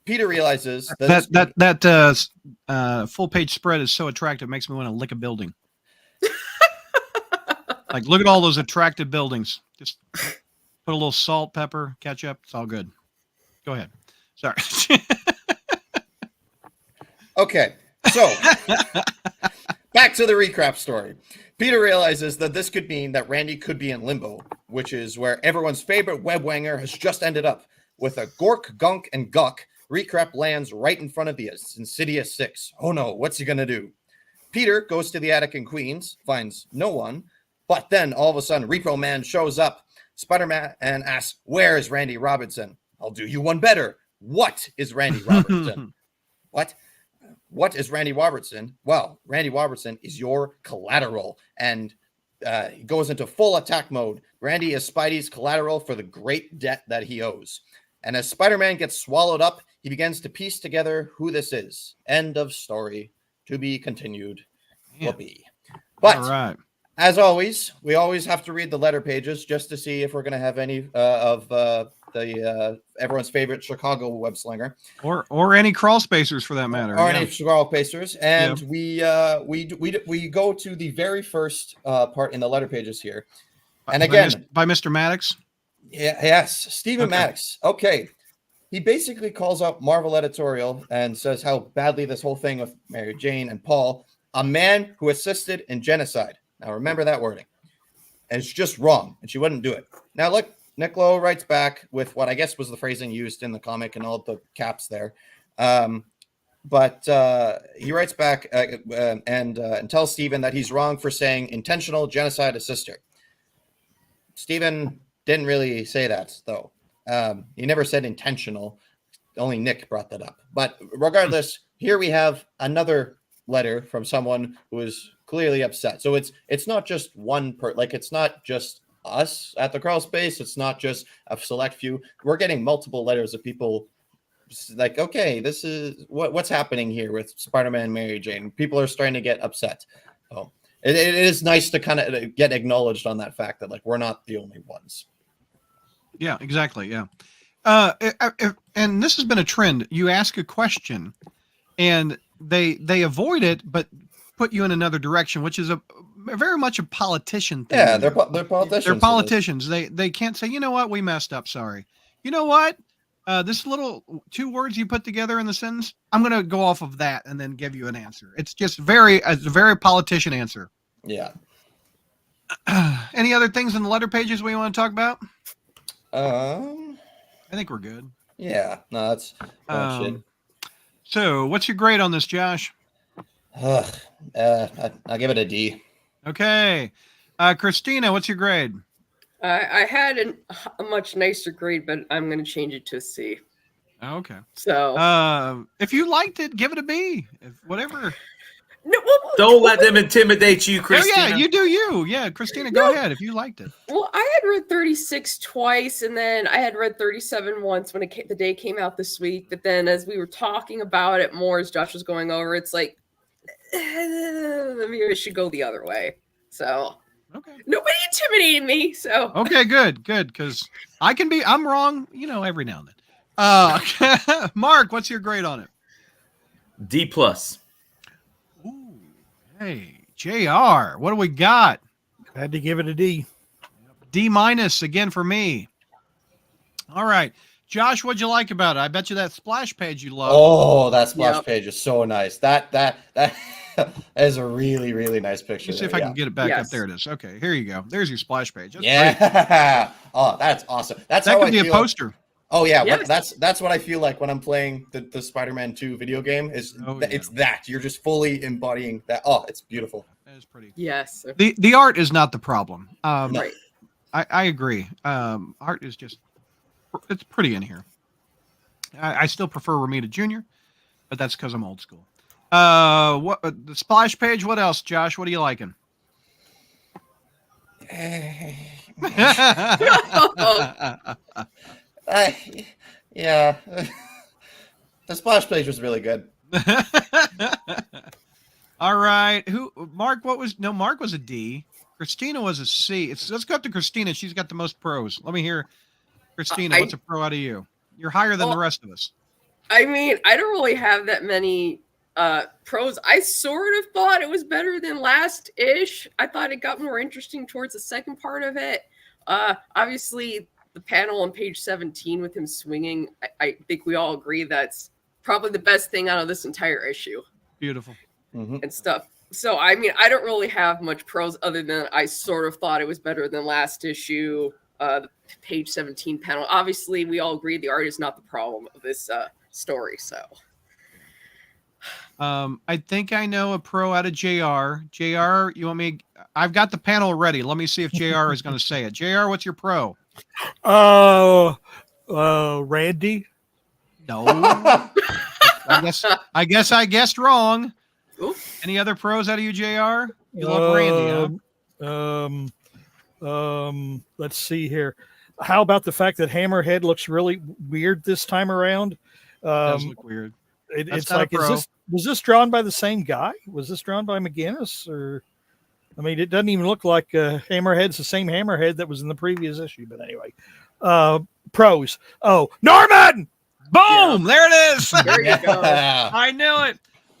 Peter realizes that full page spread is so attractive, it makes me want to lick a building. Like, look at all those attractive buildings. Just put a little salt, pepper, ketchup. It's all good. Go ahead. Sorry. Okay, so back to the recap story. Peter realizes that this could mean that Randy could be in limbo, which is where everyone's favorite webwanger has just ended up. With a Gork, Gunk, and Guck, Recrap lands right in front of the Insidious 6. Oh no, what's he gonna do? Peter goes to the attic in Queens, finds no one, but then all of a sudden Repo Man shows up. Spider-Man and asks, where is Randy Robinson? I'll do you one better. What is Randy Robertson? What? What is Randy Robertson? Well, Randy Robertson is your collateral, and he goes into full attack mode. Randy is Spidey's collateral for the great debt that he owes. And as Spider-Man gets swallowed up, he begins to piece together who this is. End of story. To be continued. Will be. But all right. As always, we always have to read the letter pages just to see if we're going to have any of the everyone's favorite Chicago web slinger, or any crawl spacers for that matter, or any crawl spacers. And we go to the very first part in the letter pages here, and again by Mr. Maddox. Yeah, yes, Stephen Maddox. Okay, he basically calls out Marvel Editorial and says how badly this whole thing with Mary Jane and Paul, a man who assisted in genocide. Now, remember that wording. And it's just wrong, and she wouldn't do it. Now, look, Nick Lowe writes back with what I guess was the phrasing used in the comic and all the caps there. But he writes back and tells Steven that he's wrong for saying intentional genocide of sister. Steven didn't really say that, though. He never said intentional. Only Nick brought that up. But regardless, here we have another letter from someone who is clearly upset. So it's not just one it's not just us at the Crawlspace. It's not just a select few. We're getting multiple letters of people like, okay, this is what's happening here with Spider-Man and Mary Jane. People are starting to get upset. So it is nice to kind of get acknowledged on that fact that like we're not the only ones. Yeah, exactly. Yeah. And this has been a trend. You ask a question and they avoid it, but put you in another direction, which is a very much a politician thing. Yeah, they're politicians. They're politicians. They can't say, you know what, we messed up. Sorry. You know what? This little 2 words you put together in the sentence, I'm going to go off of that and then give you an answer. It's just a very politician answer. Yeah. Any other things in the letter pages we want to talk about? I think we're good. Yeah. No, that's shit. So what's your grade on this, Josh? I'll give it a D. Okay. Christina, what's your grade? I had a much nicer grade, but I'm going to change it to a C. Okay. So, if you liked it, give it a B. Whatever. No, Don't let them intimidate you, Christina. Oh, yeah, you do you. Yeah, Christina, go ahead if you liked it. Well, I had read 36 twice, and then I had read 37 once when the day came out this week. But then as we were talking about it more, as Josh was going over, it's like, maybe I should go the other way. So, okay. Nobody intimidated me, so. Okay, good, because I'm wrong, every now and then. Mark, what's your grade on it? D+. Ooh, hey, JR, what do we got? I had to give it a D. D- again for me. All right. Josh, what'd you like about it? I bet you that splash page you love. Oh, that splash page is so nice. That is a really, really nice picture. Let's see if I can get it back up. There it is. Okay, here you go. There's your splash page. That's great. Oh, that's awesome. That could be a poster. Oh yeah, yes. That's what I feel like when I'm playing the Spider-Man 2 video game. It's that you're just fully embodying that. Oh, it's beautiful. That is pretty. Yes. The art is not the problem. Right. I agree. Art is just it's pretty in here. I still prefer Romita Jr., but that's because I'm old school. What the splash page? What else, Josh? What are you liking? Yeah, the splash page was really good. All right, Mark? Mark was a D. Christina was a C. Let's go up to Christina. She's got the most pros. Let me hear, Christina. What's a pro out of you? You're higher than the rest of us. I mean, I don't really have that many pros. I sort of thought it was better than last-ish. I thought it got more interesting towards the second part of it. Obviously, the panel on page 17 with him swinging, I think we all agree that's probably the best thing out of this entire issue. Beautiful. And stuff. So, I mean, I don't really have much pros other than I sort of thought it was better than last issue. The page 17 panel. Obviously, we all agree the art is not the problem of this story. So, I think I know a pro out of JR. JR, you want me? I've got the panel ready. Let me see if JR is going to say it. JR, what's your pro? Randy. No. I guess I guessed wrong. Ooh. Any other pros out of you, JR? You love Randy, huh? Let's see here. How about the fact that Hammerhead looks really weird this time around? Does look weird. It's like, was this drawn by the same guy? Was this drawn by McGinnis? Or, I mean, it doesn't even look like Hammerhead's the same Hammerhead that was in the previous issue. But anyway, pros. Oh, Norman! Boom! Yeah. There it is. There you go. I knew it.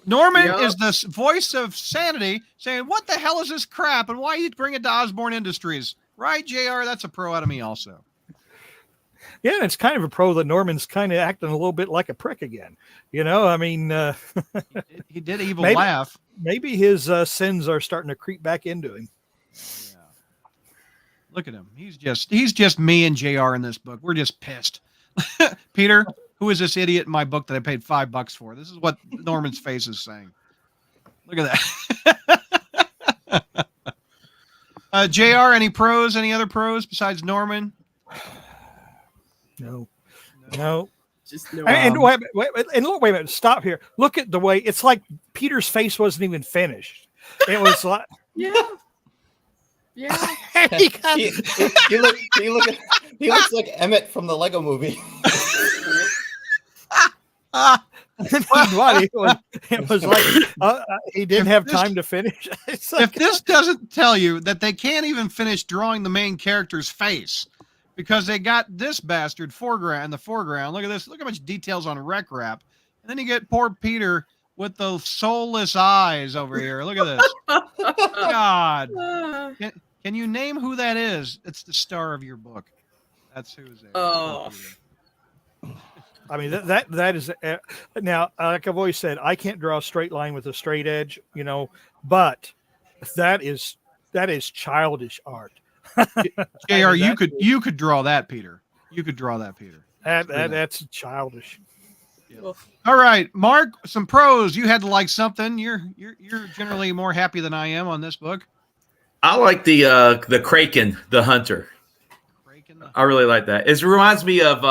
Norman is the voice of sanity, saying, "What the hell is this crap? And why you bring it to Osborne Industries?" Right, JR? That's a pro out of me, also. Yeah, and it's kind of a pro that Norman's kind of acting a little bit like a prick again. I mean, he did evil laugh. Maybe his sins are starting to creep back into him. Yeah. Look at him. He's just me and JR in this book. We're just pissed. Peter, Who is this idiot in my book that I paid $5 for? This is what Norman's face is saying. Look at that. JR, any pros? Any other pros besides Norman? No. Just no. And wait a minute. Stop here. Look at the way it's like Peter's face wasn't even finished. It was like, Yeah. Yeah. He looks like Emmett from the Lego Movie. it was like he didn't have time to finish. It's like, If this doesn't tell you that they can't even finish drawing the main character's face because they got this bastard foreground in the foreground. Look at this. Look how much details on Rec Rap. And then you get poor Peter with the soulless eyes over here. Look at this. God. Can you name who that is? It's the star of your book. That's who's there. Oh. I mean that is now, like I've always said, I can't draw a straight line with a straight edge, but that is childish art. JR, you could draw that, Peter. You could draw that, Peter. That's childish. Yeah. All right, Mark, some pros. You had to like something. You're generally more happy than I am on this book. I like the Kraken, the hunter. I really like that. It reminds me of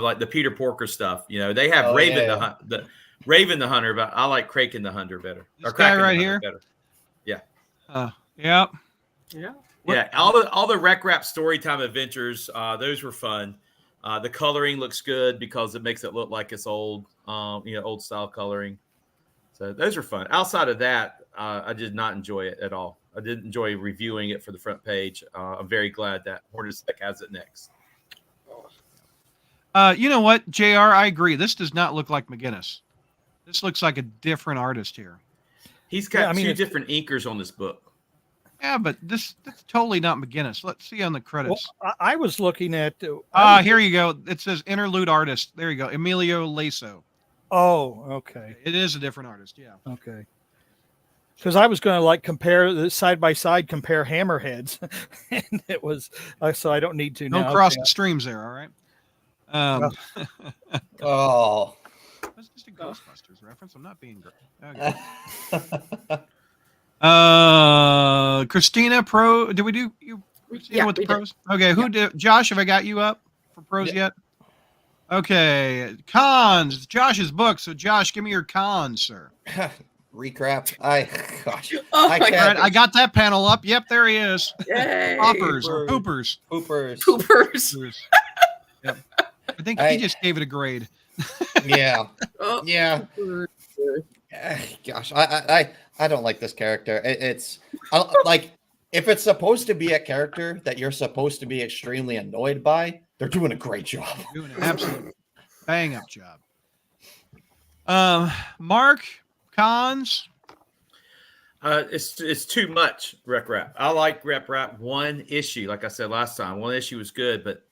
like the Peter Porker stuff. They have Raven the Raven the Hunter, but I like Kraken the Hunter better. This guy right here. Better. Yeah. Yeah. Yeah. Yeah. All the Rec Rap Storytime adventures, those were fun. The coloring looks good because it makes it look like it's old, old style coloring. So those are fun. Outside of that, I did not enjoy it at all. I didn't enjoy reviewing it for the front page. I'm very glad that Hornacek has it next. You know what, JR? I agree. This does not look like McGinnis. This looks like a different artist here. He's got two different inkers on this book. Yeah, but that's totally not McGinnis. Let's see on the credits. Well, I was looking at. Here you go. It says interlude artist. There you go. Emilio Laso. Oh, okay. It is a different artist. Yeah. Okay. Because I was going to compare the side by side, compare hammerheads, and it was so I don't need to. Don't cross the streams there. All right. Oh, that's just a Ghostbusters reference. I'm not being great. Okay. Christina, pro. Did we do you? Yeah, with the we pros. Did. Okay. Who did? Josh, have I got you up for pros yet? Okay. Cons. Josh's book. So Josh, give me your cons, sir. Recrap. Oh my God. I got that panel up. Yep, there he is. Yay. Poppers or poopers. Poopers. Yep. I think he just gave it a grade. Yeah. Oh. Yeah. Gosh, I don't like this character. It's like if it's supposed to be a character that you're supposed to be extremely annoyed by, they're doing a great job. Doing an absolute bang up job. Mark, cons. It's too much Rec Rap. I like Rec Rap one issue, like I said last time. One issue was good, but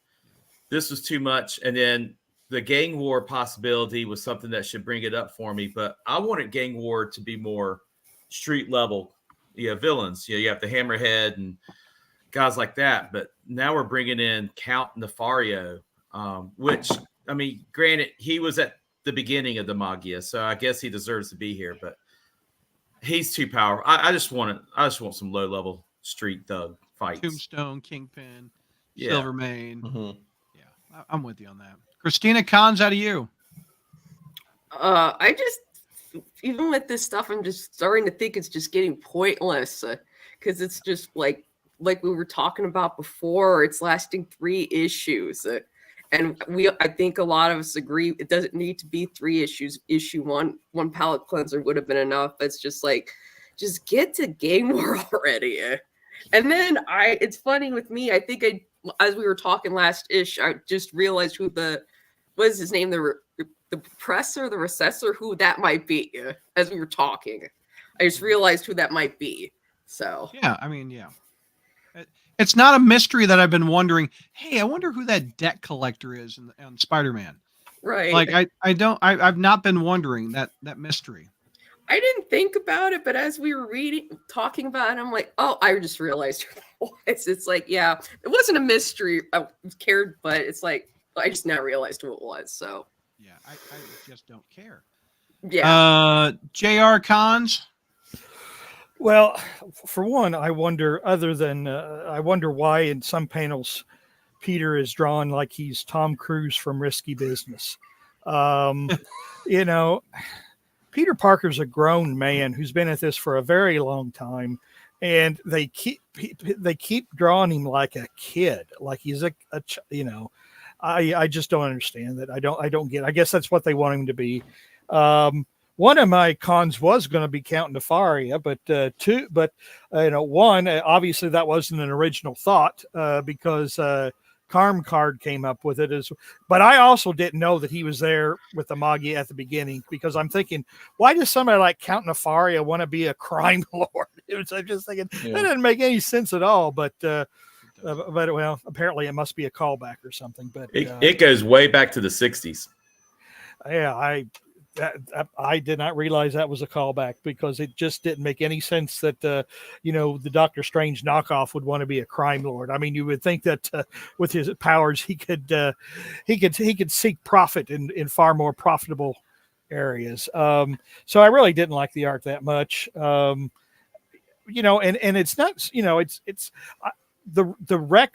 this was too much. And then the gang war possibility was something that should bring it up for me. But I wanted gang war to be more street level. Villains. You have the Hammerhead and guys like that. But now we're bringing in Count Nefario, which, I mean, granted, he was at the beginning of the Magia, so I guess he deserves to be here. But he's too powerful. I just want some low level street thug fights. Tombstone, Kingpin, Yeah. Silvermane. Mhm. Yeah, I'm with you on that. Christina, cons out of you. I just, even with this stuff, I'm just starting to think it's just getting pointless because it's just like we were talking about before. It's lasting 3 issues, and I think a lot of us agree it doesn't need to be 3 issues. Issue one palette cleanser would have been enough. It's just just get to Game War already. And then it's funny with me. I think as we were talking last ish, I just realized what is his name? The Presser, the Recessor, who that might be. As we were talking, I just realized who that might be. So Yeah, I mean, yeah. It's not a mystery that I've been wondering. Hey, I wonder who that debt collector is on Spider-Man. right, Like I've not been wondering that mystery. I didn't think about it, but as we were talking about it, I'm like, oh, I just realized who that was. It's like, yeah, it wasn't a mystery. I cared, but it's like I just now realized who it was. So Yeah, I just don't care. Yeah. JR cons. Well, for one, I wonder. I wonder why in some panels Peter is drawn like he's Tom Cruise from Risky Business. You know, Peter Parker's a grown man who's been at this for a very long time, and they keep drawing him like a kid, like he's you know. I just don't understand that. I don't get. I guess that's what they want him to be. One of my cons was going to be Count Nefaria, but one, obviously that wasn't an original thought because Carm Card came up with it but I also didn't know that he was there with the Magi at the beginning, because I'm thinking, why does somebody like Count Nefaria want to be a crime lord? I'm just thinking that doesn't make any sense at all. But well, apparently it must be a callback or something. But it goes way back to the 60s. Yeah, I did not realize that was a callback, because it just didn't make any sense that the Doctor Strange knockoff would want to be a crime lord. I mean, you would think that with his powers he could seek profit in far more profitable areas. So I really didn't like the art that much. And it's not, it's the wreck.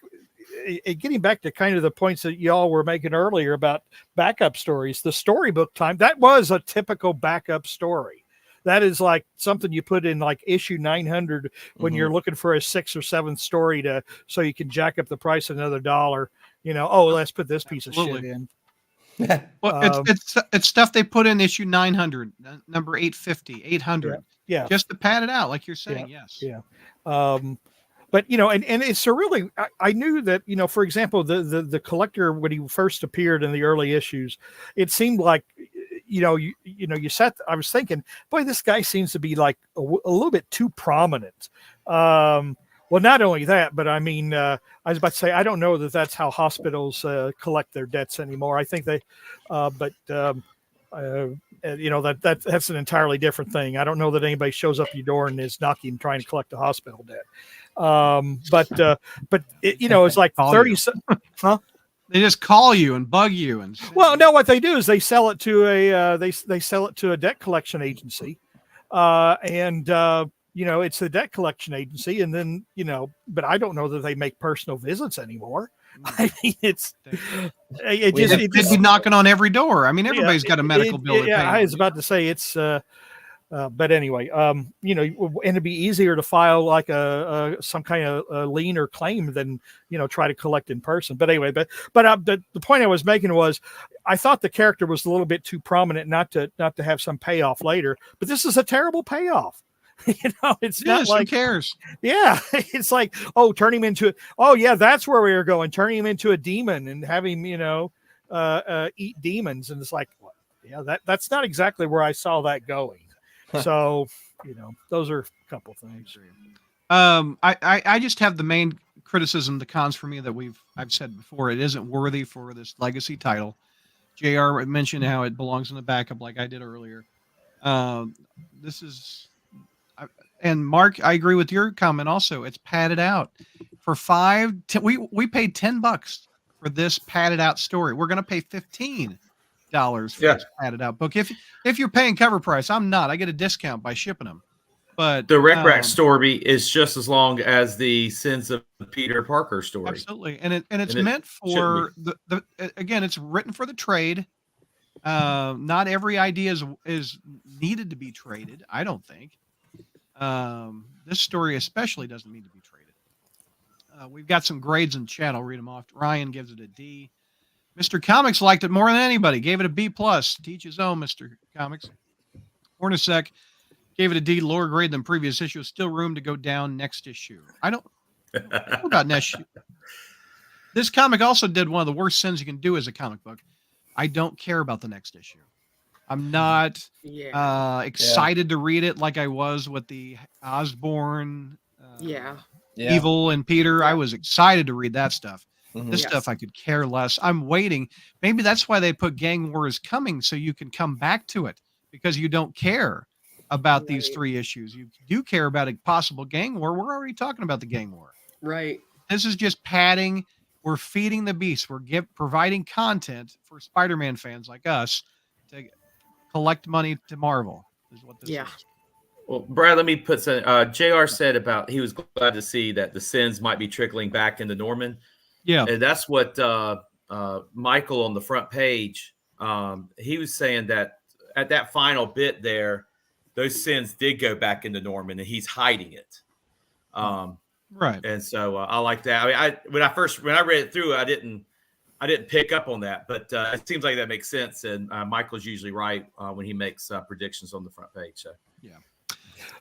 Getting back to kind of the points that y'all were making earlier about backup stories, the storybook time, that was a typical backup story. That is like something you put in like issue 900 when you're looking for a 6th or 7th story so you can jack up the price another $1. Let's put this piece of shit in. Well, it's stuff they put in issue 900, number 850, 800, just to pad it out, like you're saying. Yes. Yeah. But and it's a really, I knew that, for example, the collector, when he first appeared in the early issues, it seemed like I was thinking, boy, this guy seems to be like a little bit too prominent. Well, not only that, but I mean, I was about to say, I don't know that that's how hospitals collect their debts anymore. I think they, that's an entirely different thing. I don't know that anybody shows up at your door and is knocking, trying to collect a hospital debt. But it's like 30, huh? They just call you and bug you no, what they do is they sell it to they sell it to a debt collection agency. It's the debt collection agency, and then, but I don't know that they make personal visits anymore. I mean, they'd be knocking on every door. I mean, everybody's got a medical bill to pay. I was about to say it's, but anyway, and it'd be easier to file like some kind of lien or claim than, try to collect in person. But anyway, but the point I was making was, I thought the character was a little bit too prominent not to have some payoff later. But this is a terrible payoff. It's not like, who cares? Yeah, it's like, turn him into, that's where we were going, turning him into a demon and have him, eat demons, and it's like, that's not exactly where I saw that going. So, those are a couple things. I just have the main criticism, the cons for me that I've said before. It isn't worthy for this legacy title. JR mentioned how it belongs in the backup, like I did earlier. This is. And Mark, I agree with your comment also. It's padded out for we paid $10 for this padded out story. We're going to pay $15 for this padded out book. If you're paying cover price, I'm not. I get a discount by shipping them. But the Rack story is just as long as the Sins of Peter Parker story. Absolutely. And it's meant for again, it's written for the trade. Not every idea is needed to be traded, I don't think. This story especially doesn't need to be traded. We've got some grades in chat. I'll read them off. Ryan gives it a D. Mr. Comics liked it more than anybody. Gave it a B+. Teach his own, Mr. Comics. Hornacek gave it a D, lower grade than previous issue. Still room to go down next issue. I don't know about next issue. This comic also did one of the worst sins you can do as a comic book. I don't care about the next issue. I'm not excited to read it like I was with the Osborn, Evil and Peter. I was excited to read that stuff. This stuff I could care less. I'm waiting. Maybe that's why they put Gang War is coming, so you can come back to it, because you don't care about these 3 issues. You do care about a possible gang war. We're already talking about the gang war. Right. This is just padding We're feeding the beast. We're providing content for Spider-Man fans like us to collect money to Marvel. Is what this Yeah. is. Well, Brad, let me put some. Jr. said about he was glad to see that the sins might be trickling back into Norman. Yeah. And that's what Michael on the front page. He was saying that at that final bit there, those sins did go back into Norman, and he's hiding it. Right. And so I like that. I mean, when I read it through, I didn't pick up on that, but it seems like that makes sense. And Michael's usually right when he makes predictions on the front page. So yeah.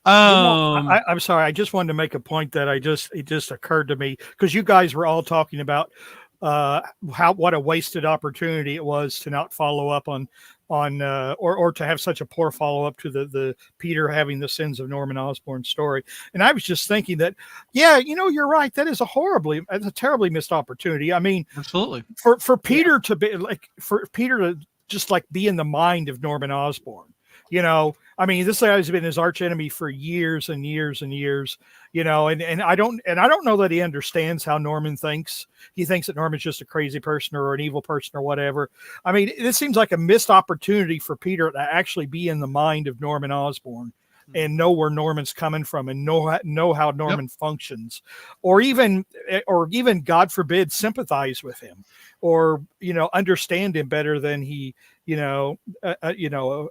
I'm sorry. I just wanted to make a point that it just occurred to me because you guys were all talking about what a wasted opportunity it was to not follow up on or to have such a poor follow up to the Peter having the sins of Norman Osborn story. And I was just thinking that, yeah, you're right. That is a terribly missed opportunity. I mean, absolutely for Peter to be for Peter to just be in the mind of Norman Osborn. I mean, this guy has been his arch enemy for years and years and years, and I don't know that he understands how Norman thinks. He thinks that Norman's just a crazy person or an evil person or whatever. I mean, this seems like a missed opportunity for Peter to actually be in the mind of Norman Osborn and know where Norman's coming from and know how Norman functions, or even God forbid sympathize with him, or understand him better than he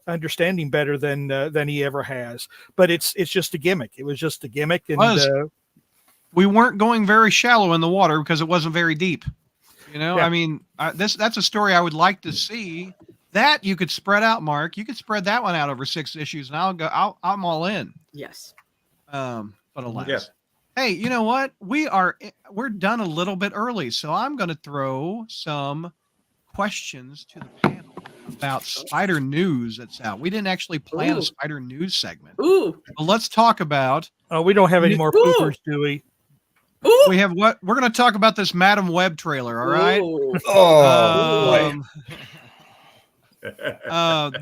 understanding better than he ever has. But it's just a gimmick. It was just a gimmick, and we weren't going very shallow in the water because it wasn't very deep. Yeah. I mean, that's a story I would like to see. That you could spread out, Mark. You could spread that one out over 6 issues, and I'm all in. Yes. But alas. Yeah. Hey, you know what? We're done a little bit early, so I'm going to throw some questions to the panel about Spider News that's out. We didn't actually plan a Spider News segment. Ooh. But let's talk about. We don't have any more poopers, do we? Ooh. We have what? We're going to talk about this Madam Web trailer. All right. Ooh. Oh,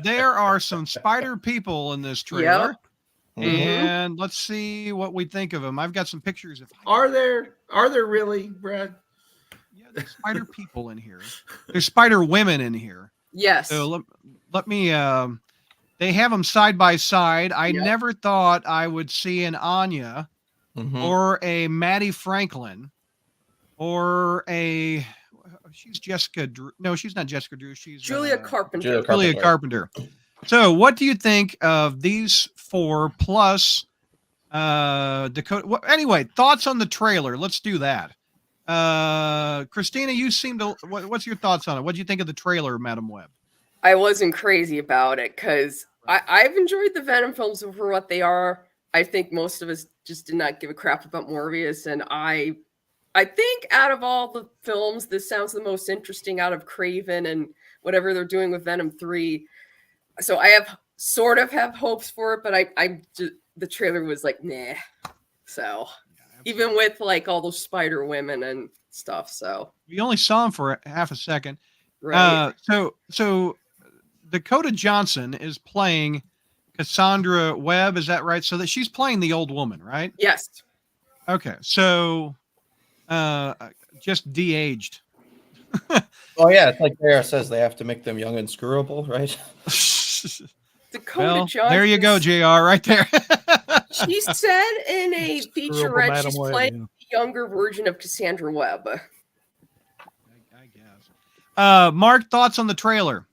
There are some spider people in this trailer. Yep. And let's see what we think of them. I've got some pictures. are there really, Brad? Yeah, there's spider people in here. There's spider women in here. Yes. So let me. They have them side by side. I Yep. never thought I would see an Anya or a Maddie Franklin or a. She's Jessica Drew. No, she's not Jessica Drew. She's Julia Carpenter. Julia Carpenter. So, what do you think of these 4 plus Dakota? Anyway, thoughts on the trailer. Let's do that. Christina, you seem to. What's your thoughts on it? What do you think of the trailer, Madam Web? I wasn't crazy about it because I've enjoyed the Venom films for what they are. I think most of us just did not give a crap about Morbius, and I think out of all the films, this sounds the most interesting out of Craven and whatever they're doing with Venom 3. So I have hopes for it, but I just, the trailer was like, nah. So even with all those spider women and stuff. So we only saw him for half a second. right. So Dakota Johnson is playing Cassandra Webb. Is that right? So that she's playing the old woman, right? Yes. Okay. So just de-aged. oh yeah, it's like JR says they have to make them young and screwable, right? Dakota Johnson. there you go, JR, right there. She said in a featurette Madam she's Web, playing a younger version of Cassandra Webb. I guess. Mark, thoughts on the trailer?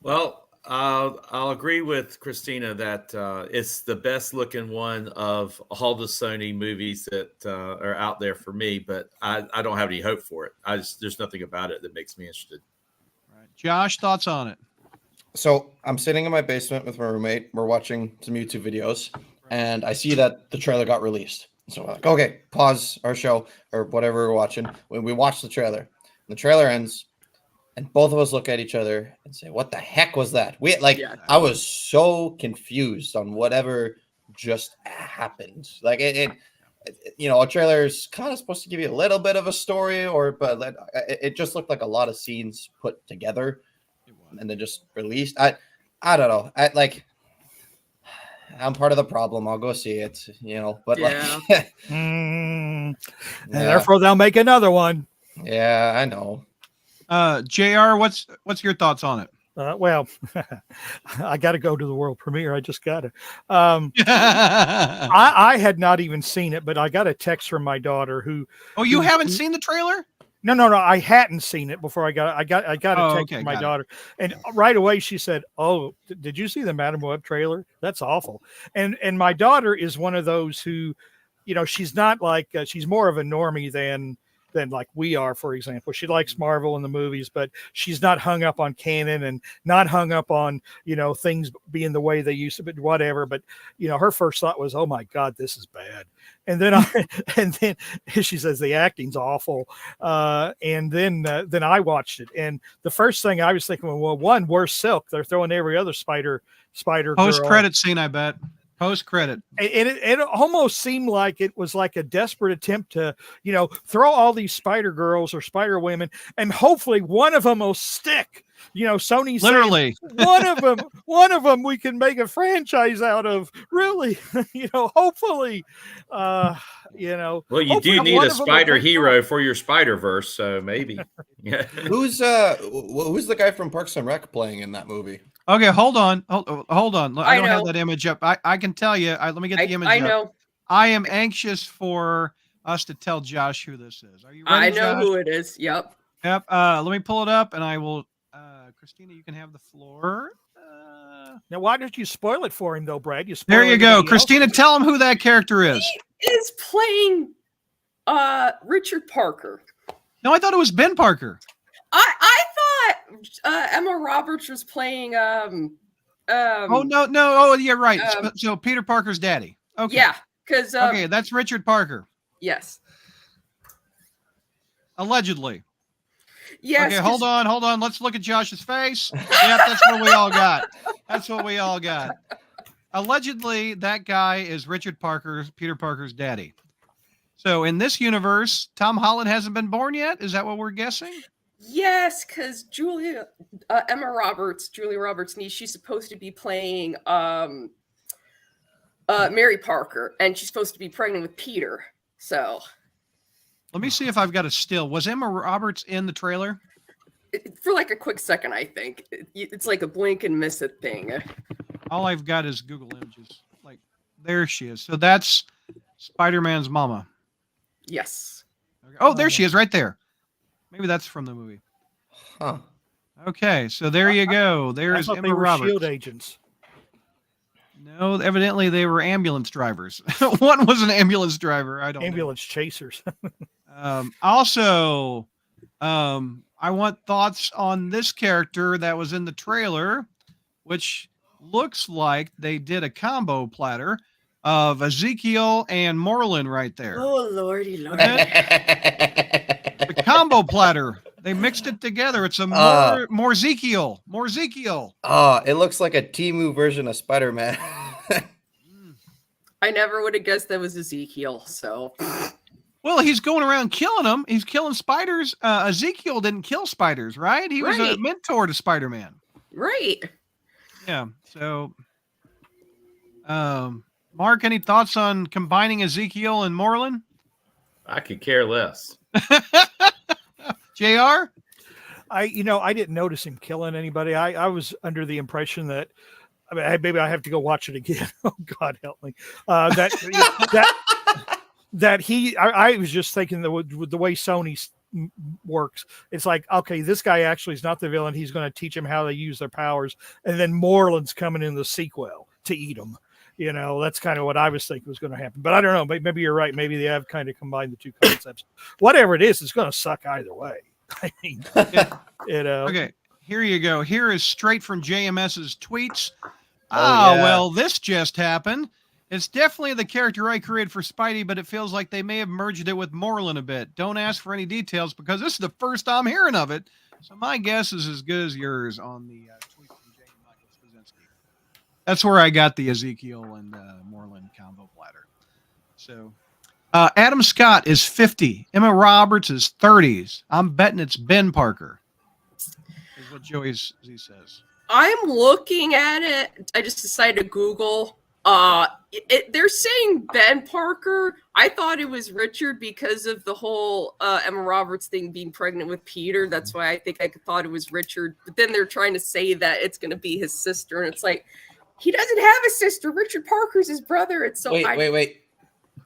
Well, I'll agree with Christina that it's the best looking one of all the Sony movies that are out there for me, but I don't have any hope for it. There's nothing about it that makes me interested. Right. Josh, thoughts on it? So I'm sitting in my basement with my roommate. We're watching some YouTube videos, and I see that the trailer got released. So we're like, okay, pause our show or whatever we're watching. When we watch the trailer, the trailer ends, and both of us look at each other and say, "What the heck was that?" I was so confused on whatever just happened. Like a trailer is kind of supposed to give you a little bit of a story, but it just looked like a lot of scenes put together and then just released. I don't know. I'm part of the problem. I'll go see it, but Yeah. like, And yeah, therefore they'll make another one. yeah, I know. JR, what's your thoughts on it? Well, I got to go to the world premiere. I just got to. Oh, I had not even seen it, but I got a text from my daughter who. you haven't seen the trailer? No. I hadn't seen it before I got a text from my got it. daughter, and right away she said, "Oh, did you see the Madam Web trailer? That's awful." And my daughter is one of those who, she's not like she's more of a normie than like we are, for example. She likes Marvel in the movies, but she's not hung up on canon and not hung up on, things being the way they used to be, whatever. But, her first thought was, oh my God, this is bad. And then and then she says the acting's awful. And then I watched it. And the first thing I was thinking, well, one, where's Silk? They're throwing every other spider Post girl. credit scene, I bet. Post credit. And it almost seemed like it was like a desperate attempt to, throw all these spider girls or spider women, and hopefully one of them will stick. Sony Literally. one of them we can make a franchise out of. Really, hopefully, Well, you hopefully do need one a of them will spider take hero for your Spider-Verse, so maybe. Yeah. Who's the guy from Parks and Rec playing in that movie? Okay, hold on. Hold on. I don't have know. that image up. I can tell you. Let me get the image I up. know. I am anxious for us to tell Josh who this is. Are you ready, I know Josh? who it is. Yep. Yep. Let me pull it up, and I will. Christina, you can have the floor. Now, why did you spoil it for him, though, Brad? There you go, everybody else. Christina. Tell him who that character is. He is playing Richard Parker. No, I thought it was Ben Parker. I thought Emma Roberts was playing Oh no. Oh, you're right. So Peter Parker's daddy. Okay. Yeah, because Okay, that's Richard Parker. yes. Allegedly. Yes. Okay, hold on. Let's look at Josh's face. Yep, that's what we all got. That's what we all got. Allegedly, that guy is Richard Parker's, Peter Parker's daddy. So in this universe, Tom Holland hasn't been born yet? Is that what we're guessing? Yes, because Julia Roberts' niece, she's supposed to be playing Mary Parker, and she's supposed to be pregnant with Peter. So Let me see if I've got a still. Was Emma Roberts in the trailer? for like a quick second, I think it's like a blink and miss it thing. All I've got is Google Images. Like, there she is. So that's Spider-Man's mama. Yes. Okay. Oh, there she is, right there. Maybe that's from the movie. Huh. Okay, so there you go. I There's thought they Emma were Roberts. SHIELD agents. No, evidently they were ambulance drivers. One was an ambulance driver. I don't Ambulance chasers. know. Also, I want thoughts on this character that was in the trailer, which looks like they did a combo platter of Ezekiel and Moreland right there. Oh lordy, lord. The combo platter. They mixed it together. It's a more Ezekiel. More Ezekiel. Oh, it looks like a Temu version of Spider-Man. I never would have guessed that was Ezekiel. So Well, he's going around killing them. He's killing spiders. Ezekiel didn't kill spiders, right? He was a Right. mentor to Spider-Man. right. Yeah. So, Mark, any thoughts on combining Ezekiel and Moreland? I could care less. JR? I didn't notice him killing anybody. I was under the impression that, maybe I have to go watch it again. Oh God, help me. That I was just thinking that with the way Sony works, it's like, okay, this guy actually is not the villain. He's going to teach him how to use their powers, and then Moreland's coming in the sequel to eat them. That's kind of what I was thinking was going to happen. But I don't know. Maybe you're right. Maybe they have kind of combined the two concepts. Whatever it is, it's going to suck either way. I mean, Okay, here you go. Here is straight from JMS's tweets. yeah. Well, this just happened. It's definitely the character I created for Spidey, but it feels like they may have merged it with Moreland a bit. Don't ask for any details because this is the first I'm hearing of it. So my guess is as good as yours on the tweet from J. Michael Straczynski. That's where I got the Ezekiel and Moreland combo platter. So Adam Scott is 50. Emma Roberts is 30s. I'm betting it's Ben Parker, is what Joey Z says. I'm looking at it. I just decided to Google They're saying Ben Parker. I thought it was Richard because of the whole Emma Roberts thing being pregnant with Peter. That's why I think I thought it was Richard. But then they're trying to say that it's going to be his sister, and it's like he doesn't have a sister. Richard Parker's his brother. It's so wait.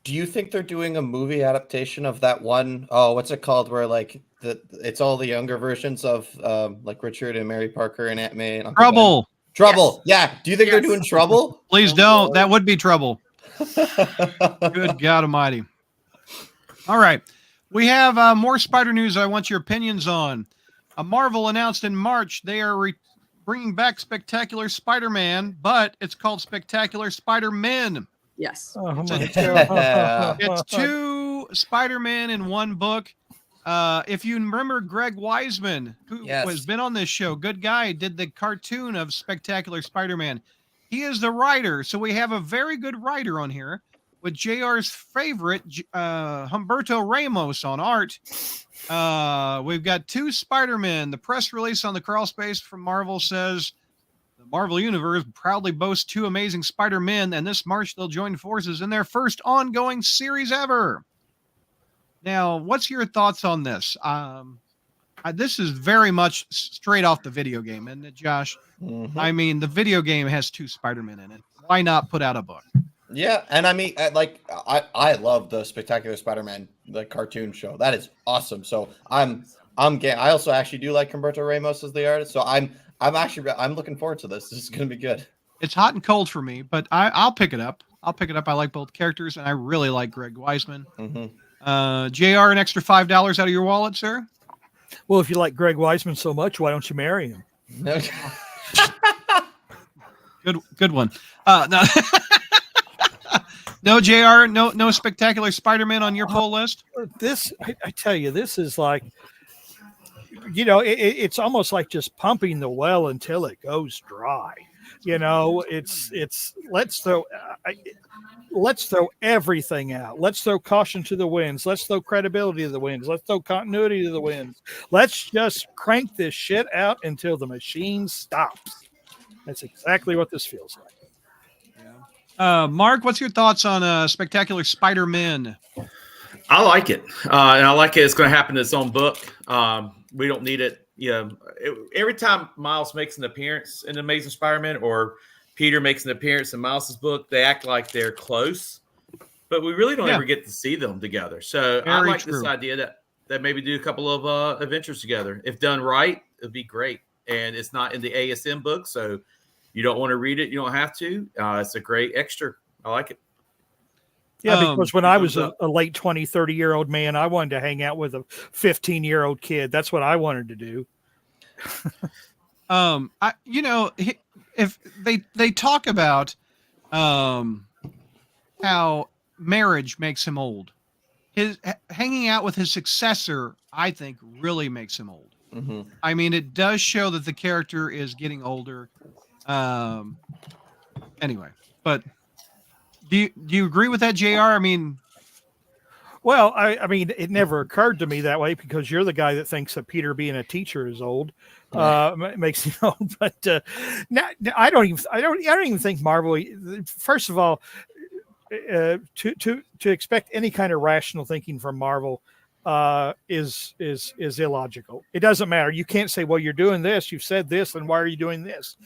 Do you think they're doing a movie adaptation of that one? Oh, what's it called? Where like it's all the younger versions of like Richard and Mary Parker and Aunt May and Uncle Trouble. Ben. Trouble. Yes. Yeah. Do you think they're doing Trouble? Please don't. That would be trouble. Good God Almighty. All right. We have more Spider news I want your opinions on. Marvel announced in March they are bringing back Spectacular Spider-Man, but it's called Spectacular Spider-Men. Yes. Oh my It's God. It's 2 Spider-Man in one book. If you remember Greg Weisman, who has been on this show, good guy, did the cartoon of Spectacular Spider-Man. He is the writer, so we have a very good writer on here with JR's favorite, Humberto Ramos on art. We've got 2 Spider-Men. The press release on the Crawlspace from Marvel says the Marvel Universe proudly boasts 2 amazing Spider-Men, and this March they'll join forces in their first ongoing series ever. Now, what's your thoughts on this? This is very much straight off the video game, isn't it, Josh? Mm-hmm. I mean, the video game has 2 Spider-Men in it. Why not put out a book? Yeah, and I mean, I love the Spectacular Spider-Man, the cartoon show. That is awesome. So I also actually do like Humberto Ramos as the artist. So I'm looking forward to this. This is going to be good. It's hot and cold for me, but I'll pick it up. I like both characters, and I really like Greg Weisman. Mm-hmm. JR, an extra $5 out of your wallet, sir? Well, if you like Greg Weisman so much, why don't you marry him? Good one. No, no, JR, no Spectacular Spider-Man on your poll list. This, I tell you, this is like, you know, it's almost like just pumping the well until it goes dry. You know, it's let's throw everything out. Let's throw caution to the winds. Let's throw credibility to the winds. Let's throw continuity to the winds. Let's just crank this shit out until the machine stops. That's exactly what this feels like. Mark, what's your thoughts on Spectacular Spider-Man? I like it, and I like it. It's going to happen in its own book. We don't need it. Every time Miles makes an appearance in Amazing Spider-Man or Peter makes an appearance in Miles's book, they act like they're close, but we really don't ever get to see them together. So I like this idea that maybe do a couple of adventures together. If done right, it'd be great. And it's not in the ASM book, so you don't want to read it, you don't have to. It's a great extra. I like it. Yeah, because when I was a late 20, 30-year-old man, I wanted to hang out with a 15-year-old kid. That's what I wanted to do. If they talk about how marriage makes him old, his hanging out with his successor, I think, really makes him old. Mm-hmm. I mean, it does show that the character is getting older. Anyway, but do you agree with that, JR? I mean, well, I mean, it never occurred to me that way because you're the guy that thinks that Peter being a teacher is old, makes him old. But I don't even think Marvel. First of all, to expect any kind of rational thinking from Marvel is illogical. It doesn't matter. You can't say, well, you're doing this, you've said this, and why are you doing this?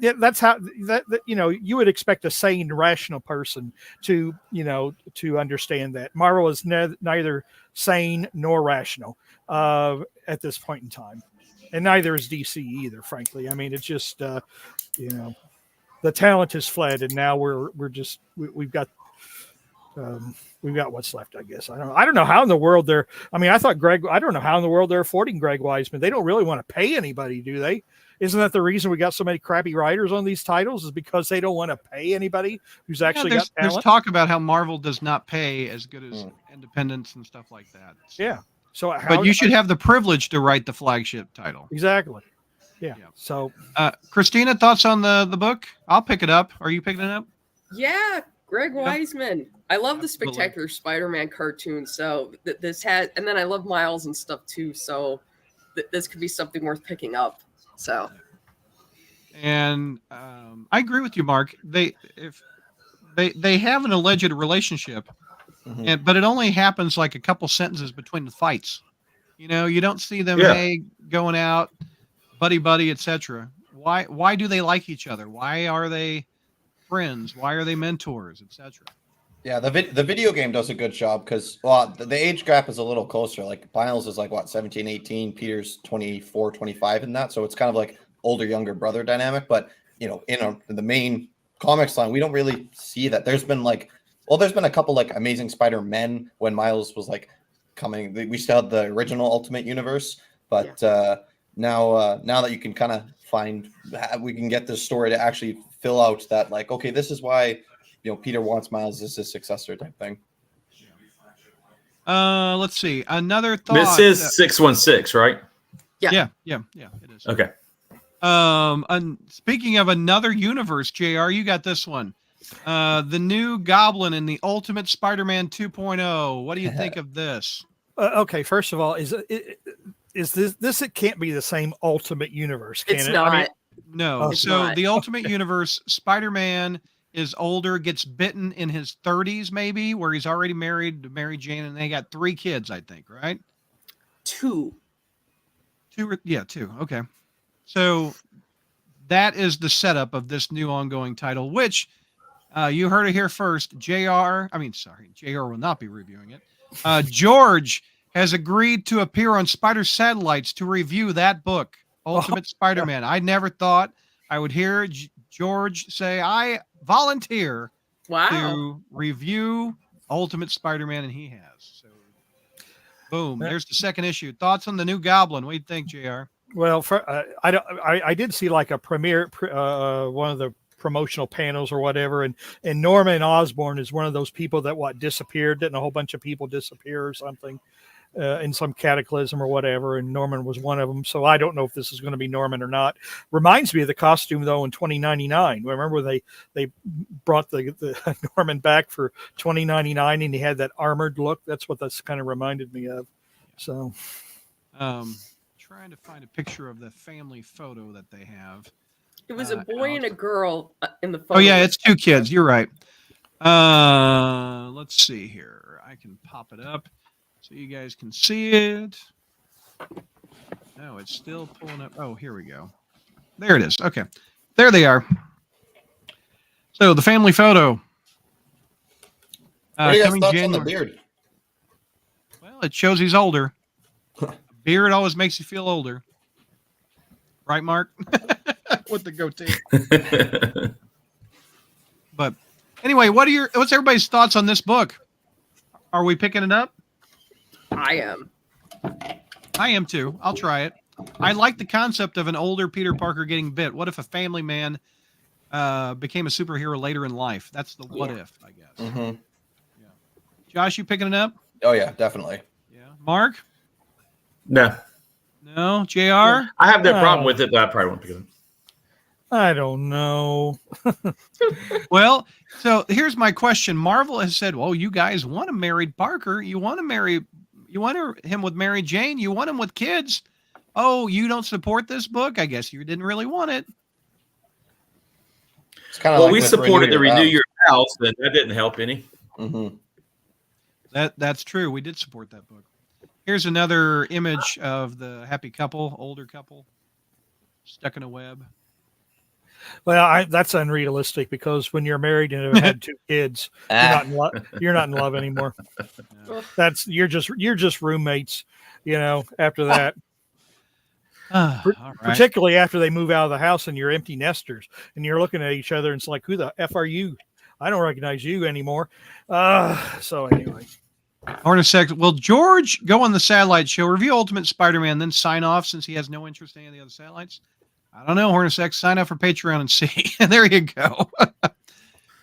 Yeah, that's how that you would expect a sane, rational person to understand that. Marvel is neither sane nor rational at this point in time, and neither is DC either. Frankly, I mean, it's just the talent has fled, and now we've got what's left, I guess. I don't know how in the world they're. I mean, I don't know how in the world they're affording Greg Weisman. They don't really want to pay anybody, do they? Isn't that the reason we got so many crappy writers on these titles? Is because they don't want to pay anybody who's actually got talent? There's talk about how Marvel does not pay as good as independents and stuff like that. So, yeah. So, but you should have the privilege to write the flagship title. Exactly. Yeah. So, Christina, thoughts on the book? I'll pick it up. Are you picking it up? Yeah, Greg Weisman. I love the Spectacular Spider-Man cartoon. So this has, and then I love Miles and stuff too. So this could be something worth picking up. So, and I agree with you, Mark. they have an alleged relationship, but it only happens like a couple sentences between the fights. You know, you don't see them hey going out, buddy, etc. Why do they like each other? Why are they friends? Why are they mentors, etc.? Yeah, the video game does a good job because the age gap is a little closer. Like Miles is like what 17, 18, Peter's 24, 25 in that. So it's kind of like older, younger brother dynamic. But you know, in the main comics line, we don't really see that. There's been a couple like Amazing Spider-Men when Miles was like coming. We still had the original Ultimate Universe, but now that you can kind of we can get this story to actually fill out that like, okay, this is why, you know, Peter wants Miles as his successor type thing. Let's see. Another thought. This is 616, right? Yeah, it is. Okay. And speaking of another universe, JR, you got this one. The new Goblin in the Ultimate Spider-Man 2.0. What do you think of this? Okay, first of all, is this? It can't be the same Ultimate Universe, can It's it? not. I mean, No. It's So not. the Ultimate Universe, Spider-Man is older, gets bitten in his 30s, maybe, where he's already married to Mary Jane, and they got 3 kids, I think, right? 2. 2. Okay. So that is the setup of this new ongoing title, which you heard it here first. JR will not be reviewing it. George has agreed to appear on Spider Satellites to review that book, Ultimate Spider-Man. I never thought I would hear George say, I volunteer to review Ultimate Spider-Man, and he has. So, boom. There's the second issue. Thoughts on the new Goblin? What do you think, JR? well, I did see like a premiere, one of the promotional panels or whatever, and Norman Osborn is one of those people that disappeared. Didn't a whole bunch of people disappear or something? In some cataclysm or whatever, and Norman was one of them. So I don't know if this is going to be Norman or not. Reminds me of the costume though in 2099. Remember they brought the Norman back for 2099, and he had that armored look. That's what that's kind of reminded me of. So, trying to find a picture of the family photo that they have. It was a boy and a girl in the photo. Oh yeah, it's 2 kids. You're right. Let's see here. I can pop it up so you guys can see it. No, it's still pulling up. Oh, here we go. There it is. Okay. There they are. So the family photo. What are you guys' Coming thoughts on the January. beard? Well, it shows he's older. Beard always makes you feel older. Right, Mark? With the goatee. But anyway, what's everybody's thoughts on this book? Are we picking it up? I am. I am too. I'll try it. I like the concept of an older Peter Parker getting bit. What if a family man became a superhero later in life? That's the what if, I guess. Mm-hmm. Yeah. Josh, you picking it up? Oh yeah, definitely. Yeah. Mark? No. No. JR? I have no problem with it, but I probably won't pick it up. I don't know. Well, so here's my question. Marvel has said, well, you guys want a married Parker. You want him with Mary Jane. You want him with kids. Oh, you don't support this book? I guess you didn't really want it. It's kind of Well, we supported the Renew Your Vows, and that didn't help any. Mm-hmm. That's true. We did support that book. Here's another image of the happy couple, older couple, stuck in a web. Well, that's unrealistic because when you're married and have had 2 kids, you're not in love anymore. Yeah. You're just roommates, after that. All right. Particularly after they move out of the house and you're empty nesters and you're looking at each other and it's like, who the F are you? I don't recognize you anymore. So anyway. Hornacek, will George go on the satellite show, review Ultimate Spider-Man, then sign off since he has no interest in any of the other satellites? I don't know, Hornacek. Sign up for Patreon and see. There you go.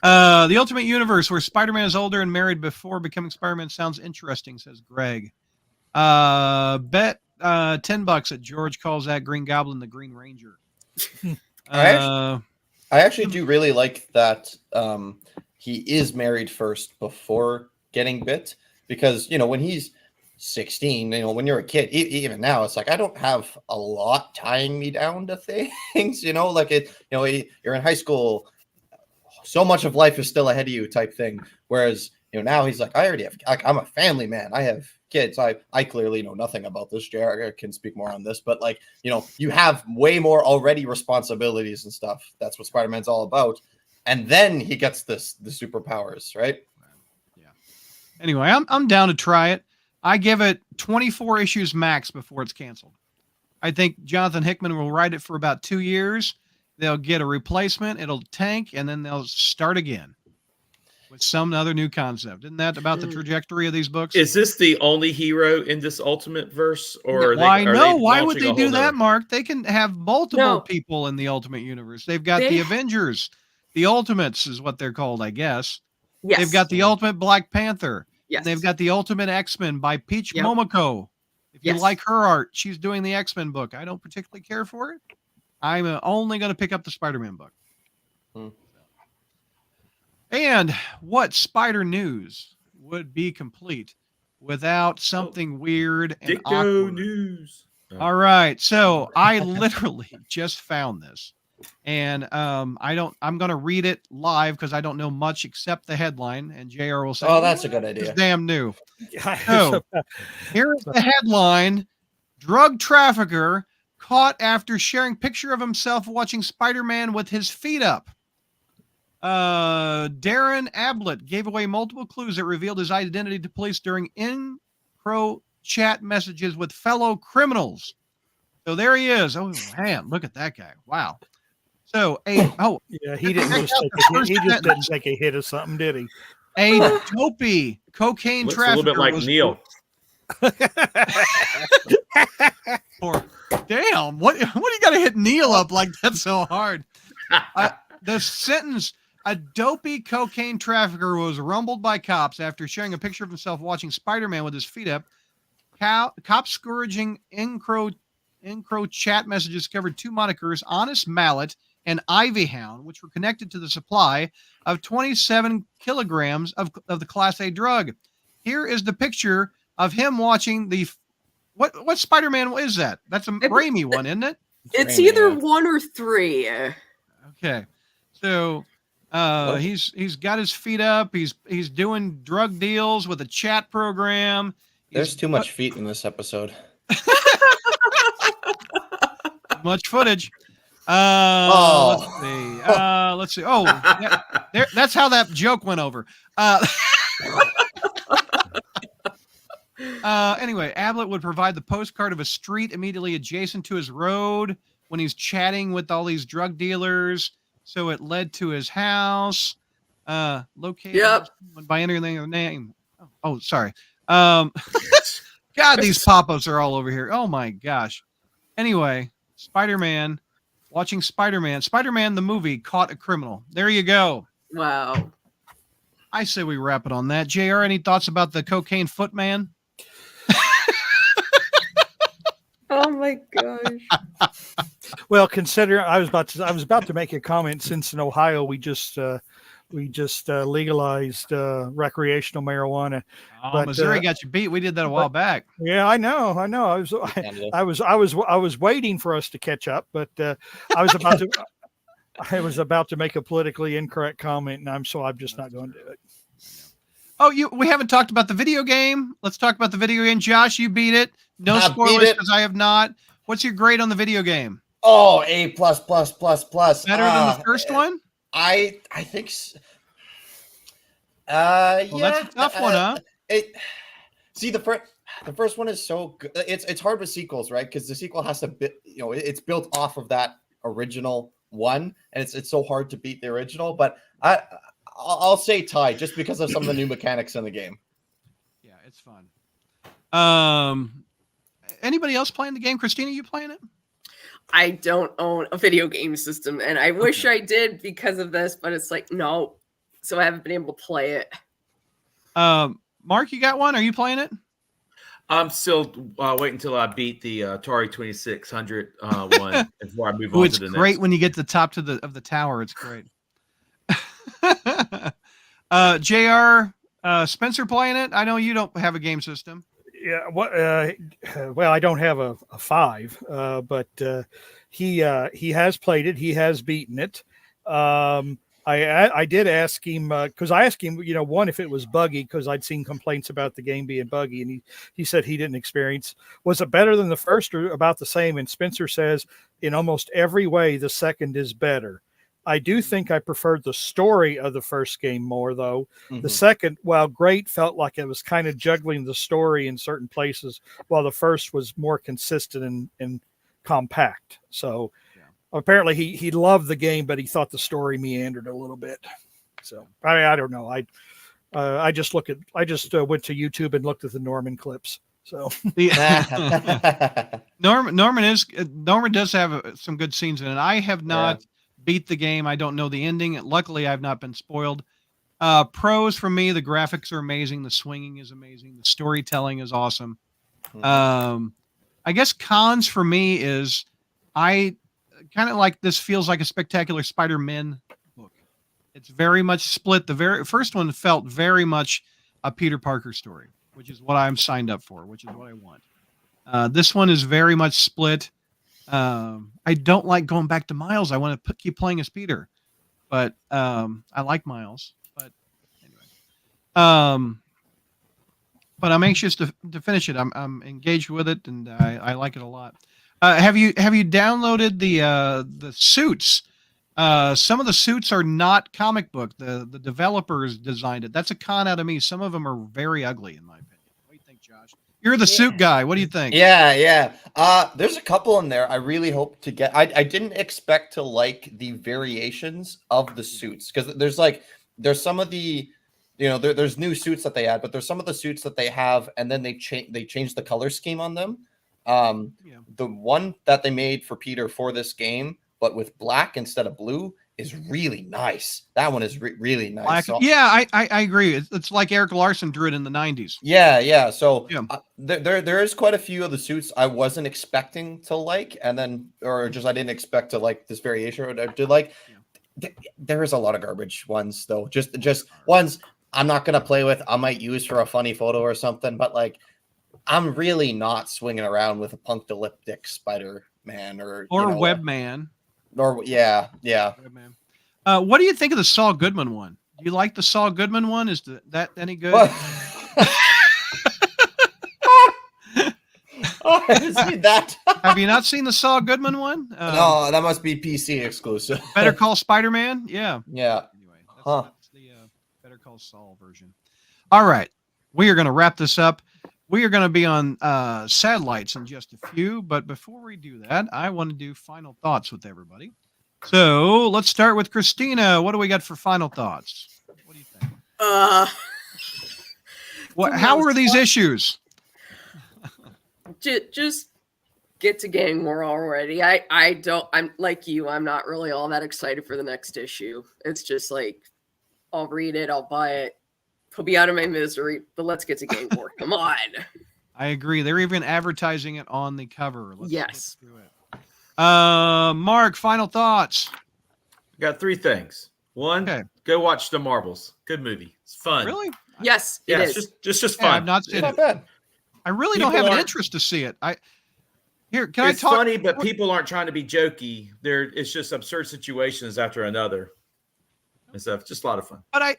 The Ultimate Universe, where Spider-Man is older and married before becoming Spider-Man, sounds interesting, says Greg. Bet $10 that George calls that Green Goblin the Green Ranger. I actually do really like that he is married first before getting bit, because when he's 16, when you're a kid, even now, it's like I don't have a lot tying me down to things, like you're in high school, so much of life is still ahead of you type thing. Whereas, now he's like, I already have, I'm a family man. I have kids. I clearly know nothing about this. JR can speak more on this, but like, you have way more already responsibilities and stuff. That's what Spider-Man's all about. And then he gets the superpowers, right? Yeah. Anyway, I'm down to try it. I give it 24 issues max before it's canceled. I think Jonathan Hickman will write it for about 2 years. They'll get a replacement. It'll tank, and then they'll start again with some other new concept. Isn't that about the trajectory of these books? Is this the only hero in this Ultimate verse, or why would they do that, Mark? They can have multiple people in the Ultimate Universe. They've got the Avengers, the Ultimates is what they're called, I guess. Yes. They've got the Ultimate Black Panther. Yes. And they've got the Ultimate X-Men by Peach Momoko. If you like her art, she's doing the X-Men book. I don't particularly care for it. I'm only going to pick up the Spider-Man book. And what Spider News would be complete without something weird and awkward? News. All right. So I literally just found this. And I'm going to read it live because I don't know much except the headline. And JR will say, oh, that's a good idea. It's damn new. So here's the headline. Drug trafficker caught after sharing picture of himself watching Spider-Man with his feet up. Darren Ablett gave away multiple clues that revealed his identity to police during in-crow chat messages with fellow criminals. So there he is. Oh, man, look at that guy. Wow. So, he didn't didn't take a hit of something, did he? A dopey cocaine Looks trafficker. a little bit like Neil. Damn, what do you got to hit Neil up like that so hard? The sentence, a dopey cocaine trafficker was rumbled by cops after sharing a picture of himself watching Spider-Man with his feet up. Cops scourging in-crow chat messages covered two monikers, Honest Mallet and Ivy Hound, which were connected to the supply of 27 kilograms of the Class A drug. Here is the picture of him watching the what Spider-Man is that? That's a Raimi one, isn't it? It's either 1 or 3. Okay. So he's got his feet up. He's doing drug deals with a chat program. There's too much feet in this episode. Much footage. Let's see. Oh, that's how that joke went over. Anyway, Ablett would provide the postcard of a street immediately adjacent to his road when he's chatting with all these drug dealers. So it led to his house. Located by entering the name. Oh, sorry. God, these pop-ups are all over here. Oh my gosh. Anyway, Spider-Man. Watching Spider-Man. Spider-Man, the movie, caught a criminal. There you go. Wow. I say we wrap it on that. JR, any thoughts about the cocaine footman? Oh my gosh. Well, consider I was about to make a comment. Since in Ohio we just legalized recreational marijuana. Oh, but Missouri got you beat. We did that a while back. Yeah, I know. I was waiting for us to catch up, but I was about to make a politically incorrect comment, and I'm just not going to do it. Oh, we haven't talked about the video game. Let's talk about the video game. Josh, you beat it. No spoilers because I have not. What's your grade on the video game? Oh, A+++++. Better than the first one? I think so. Well, that's a tough one, huh? The first one is so good. It's hard with sequels, right? Because the sequel has to it's built off of that original one, and it's so hard to beat the original. But I'll say tie just because of some of the new mechanics in the game. Yeah, it's fun. Anybody else playing the game? Christina, you playing it? I don't own a video game system, and I wish I did because of this, but it's like, no. So I haven't been able to play it. Mark, you got one? Are you playing it? I'm still waiting until I beat the Atari 2600 one before I move on to the next. It's great when you get to the top of the tower. It's great. JR, Spencer playing it? I know you don't have a game system. Yeah, well, I don't have a 5, but he has played it. He has beaten it. I did ask him because I asked him, one, if it was buggy, because I'd seen complaints about the game being buggy, and he said he didn't experience. Was it better than the first or about the same? And Spencer says in almost every way the second is better. I do think I preferred the story of the first game more, though. Mhm. The second, while great, felt like it was kind of juggling the story in certain places, while the first was more consistent and compact. So apparently he loved the game, but he thought the story meandered a little bit. So I don't know. I just went to YouTube and looked at the Norman clips. So Norman does have some good scenes in it. I have not beat the game. I don't know the ending. Luckily, I've not been spoiled. Pros for me, the graphics are amazing. The swinging is amazing. The storytelling is awesome. Mhm. I guess cons for me is I kind of like this feels like a Spectacular Spider-Man book. It's very much split. The very first one felt very much a Peter Parker story, which is what I'm signed up for, which is what I want. This one is very much split. I don't like going back to Miles. I want to keep playing as Peter, but I like Miles. But anyway, but I'm anxious to finish it. I'm engaged with it, and I like it a lot. Have you downloaded the suits? Some of the suits are not comic book. The developers designed it. That's a con out of me. Some of them are very ugly, in my opinion. What do you think, Josh? You're the suit guy. What do you think? Yeah. There's a couple in there I really hope to get. I didn't expect to like the variations of the suits, because there's some of the there's new suits that they add, but there's some of the suits that they have, and then they change the color scheme on them. The one that they made for Peter for this game, but with black instead of blue, is really nice. That one is really nice. Black, So, I agree. It's like Eric Larson drew it in the 90s. Yeah. So there is quite a few of the suits I wasn't expecting to like, and then I didn't expect to like this variation. I did like. There is a lot of garbage ones though. Just ones I'm not gonna play with. I might use for a funny photo or something, but like I'm really not swinging around with a punctalyptic Spider-Man or Webman. Webman. What do you think of the Saul Goodman one? Do you like the Saul Goodman one? Is that any good? Oh, I haven't seen that. Have you not seen the Saul Goodman one? No, that must be PC exclusive. Better Call Spider-Man? Yeah. Anyway, that's the Better Call Saul version. All right. We are going to wrap this up. We are going to be on satellites in just a few, but before we do that, I want to do final thoughts with everybody. So let's start with Christina. What do we got for final thoughts? What do you think? How are these issues? Just get to game more already. I'm like you. I'm not really all that excited for the next issue. It's just like, I'll read it. I'll buy it. He'll be out of my misery, but let's get to game more. Come on. I agree. They're even advertising it on the cover. Let's yes. get through it. Mark, final thoughts. I got 3 things. One, go watch The Marvels. Good movie. It's fun. Really? Yes, it is. It's just fun. I've not seen not it. bad. I really don't have an interest to see it. It's I talk? funny, but people aren't trying to be jokey. It's just absurd situations after another. And stuff. Just a lot of fun. But I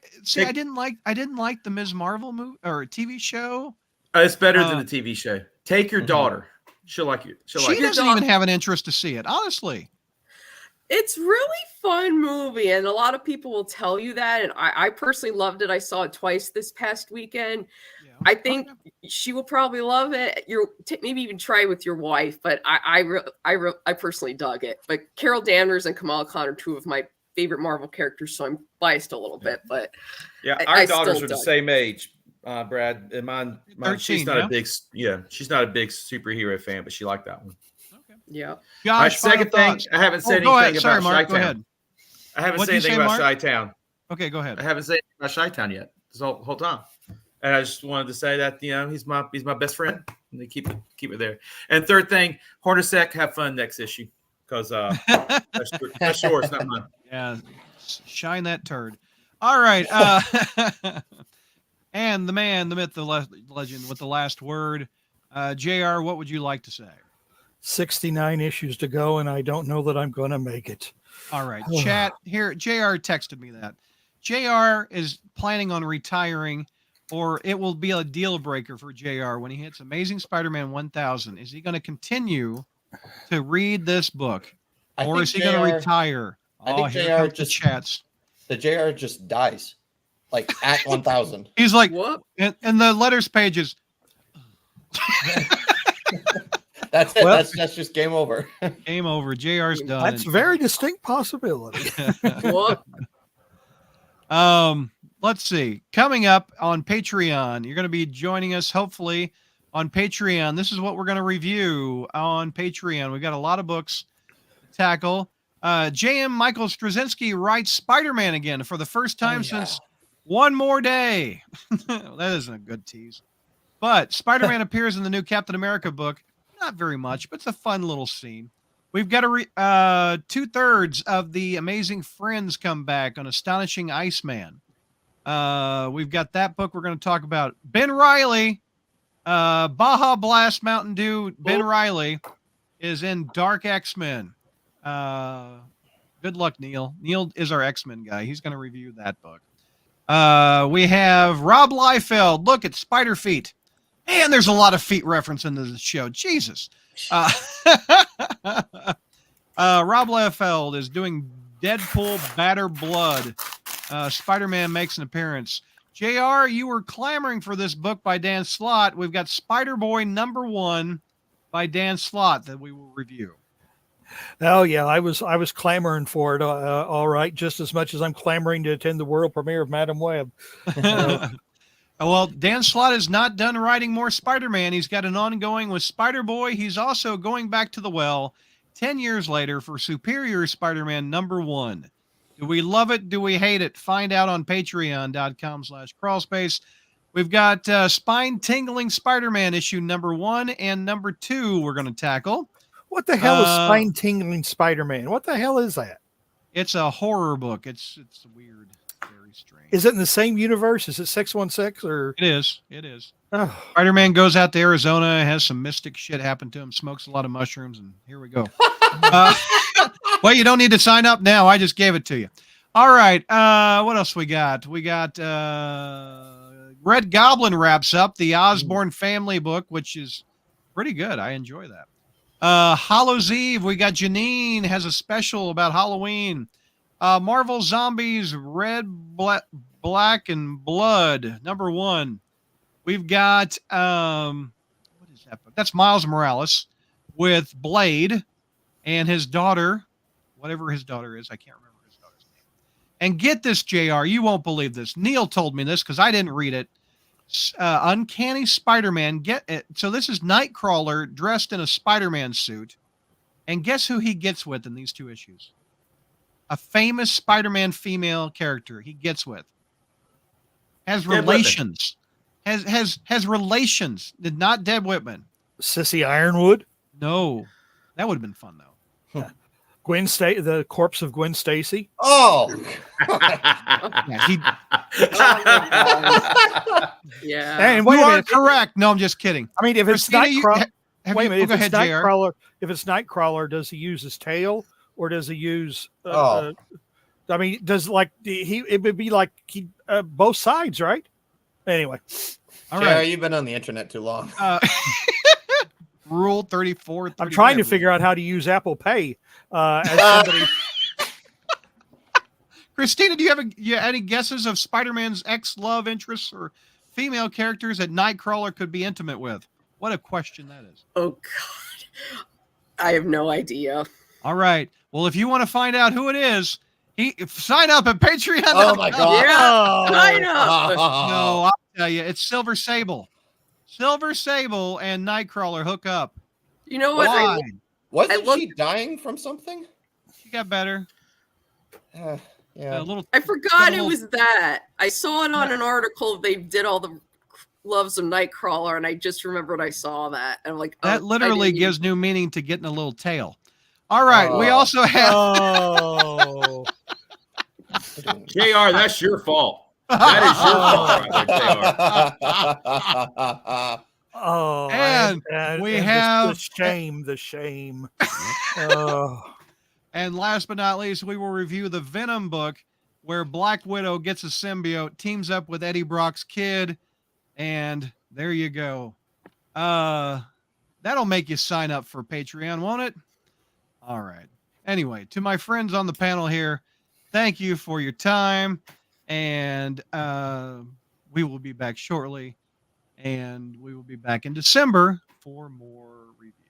didn't like the Ms. Marvel movie or TV show. It's better than the TV show. Take your daughter. She'll like you. She doesn't even have an interest to see it, honestly. It's really fun movie, and a lot of people will tell you that. And I personally loved it. I saw it twice this past weekend. Yeah. I think she will probably love it. Maybe even try it with your wife. But I personally dug it. But Carol Danvers and Kamala Khan are 2 of my favorite Marvel characters, so I'm biased a little bit. But our daughters are the same age. Brad and mine 13, she's not a big superhero fan, but she liked that one. Okay. Yeah. Josh, second thing, I haven't said anything about Mark, Chi-Town. I haven't said anything about Chi-Town. Okay, go ahead. I haven't said anything about Chi-Town yet this whole time, and I just wanted to say that he's my best friend, and they keep it there. And third thing, Hornacek, have fun next issue, because that's yours, not mine. Yeah, shine that turd. All right. And the man, the myth, the legend with the last word. JR, what would you like to say? 69 issues to go, and I don't know that I'm going to make it. All right, chat here. JR texted me that. JR is planning on retiring, or it will be a deal breaker for JR when he hits Amazing Spider-Man 1000. Is he going to continue to read this book, or is he going to retire? I think here JR comes the chats. The JR just dies, like at 1000. He's like, What? and the letters pages. That's it. Well- that's just game over. Game over. JR's done. That's a very distinct possibility. What? Let's see. Coming up on Patreon, you're going to be joining us hopefully on Patreon. This is what we're going to review on Patreon. We've got a lot of books to tackle. J.M. Michael Straczynski writes Spider-Man again for the first time since One More Day. That isn't a good tease. But Spider-Man appears in the new Captain America book. Not very much, but it's a fun little scene. We've got 2/3 of the Amazing Friends come back on Astonishing Iceman. We've got that book we're going to talk about. Ben Reilly, Baja Blast Mountain Dew. Ben Reilly is in Dark X-Men. Good luck, Neil. Neil is our X-Men guy. He's going to review that book. We have Rob Liefeld. Look at Spider Feet. And there's a lot of feet reference in this show. Jesus. Rob Liefeld is doing Deadpool Batter Blood. Spider-Man makes an appearance. JR, you were clamoring for this book by Dan Slott. We've got Spider-Boy #1 by Dan Slott that we will review. Oh yeah, I was clamoring for it. All right, just as much as I'm clamoring to attend the world premiere of Madam Web. Well, Dan Slott is not done writing more Spider-Man. He's got an ongoing with Spider-Boy. He's also going back to the well 10 years later for Superior Spider-Man #1. Do we love it? Do we hate it? Find out on patreon.com/crawlspace. We've got spine-tingling Spider-Man issue #1 and #2 we're going to tackle. What the hell is spine-tingling Spider-Man? What the hell is that? It's a horror book. It's weird. Very strange. Is it in the same universe? Is it 616 or? It is. It is. Oh. Spider-Man goes out to Arizona, has some mystic shit happen to him, smokes a lot of mushrooms, and here we go. Well, you don't need to sign up now. I just gave it to you. All right. What else we got? We got Red Goblin wraps up the Osborn family book, which is pretty good. I enjoy that. Hallows Eve, we got Janine has a special about Halloween. Marvel Zombies Red, Black, and Blood #1. We've got what is that book? That's Miles Morales with Blade and his daughter, whatever his daughter is. I can't remember his daughter's name. And get this, JR, you won't believe this. Neil told me this because I didn't read it. Uncanny Spider-Man. Get it. So this is Nightcrawler dressed in a Spider-Man suit. And guess who he gets with in these 2 issues? A famous Spider-Man female character he gets with. Has relations. Has relations. Not Deb Whitman. Sissy Ironwood? No. That would have been fun, though. The corpse of Gwen Stacy? Oh. Yeah, Yeah. And you are correct. No, I'm just kidding. I mean, if it's Christina, Nightcrawler, Wait a minute. if it's Nightcrawler, does he use his tail or does he use? I mean, does it would be like both sides, right? Anyway, all right. You've been on the internet too long. Rule 34. I'm trying to figure out how to use Apple Pay. As somebody. Christina, do you have any guesses of Spider-Man's ex-love interests or female characters that Nightcrawler could be intimate with? What a question that is. Oh, God. I have no idea. All right. Well, if you want to find out who it is, sign up at Patreon. Oh, my God. Yeah, sign up. No, I'll tell you. It's Silver Sable. Silver Sable and Nightcrawler hook up. You know what? Why? Wasn't she dying from something? She got better. Yeah. I forgot it was that. I saw it on an article. They did all the loves of Nightcrawler, and I just remembered I saw that. And I'm like, that literally gives new meaning to getting a little tail. All right. We also have. Oh. JR, that's your fault. That is your fault, JR. Oh, and we have the shame. And last but not least, we will review the Venom book, where Black Widow gets a symbiote, teams up with Eddie Brock's kid, and there you go. That'll make you sign up for Patreon, won't it? All right. Anyway, to my friends on the panel here, thank you for your time, and we will be back shortly, and we will be back in December for more reviews.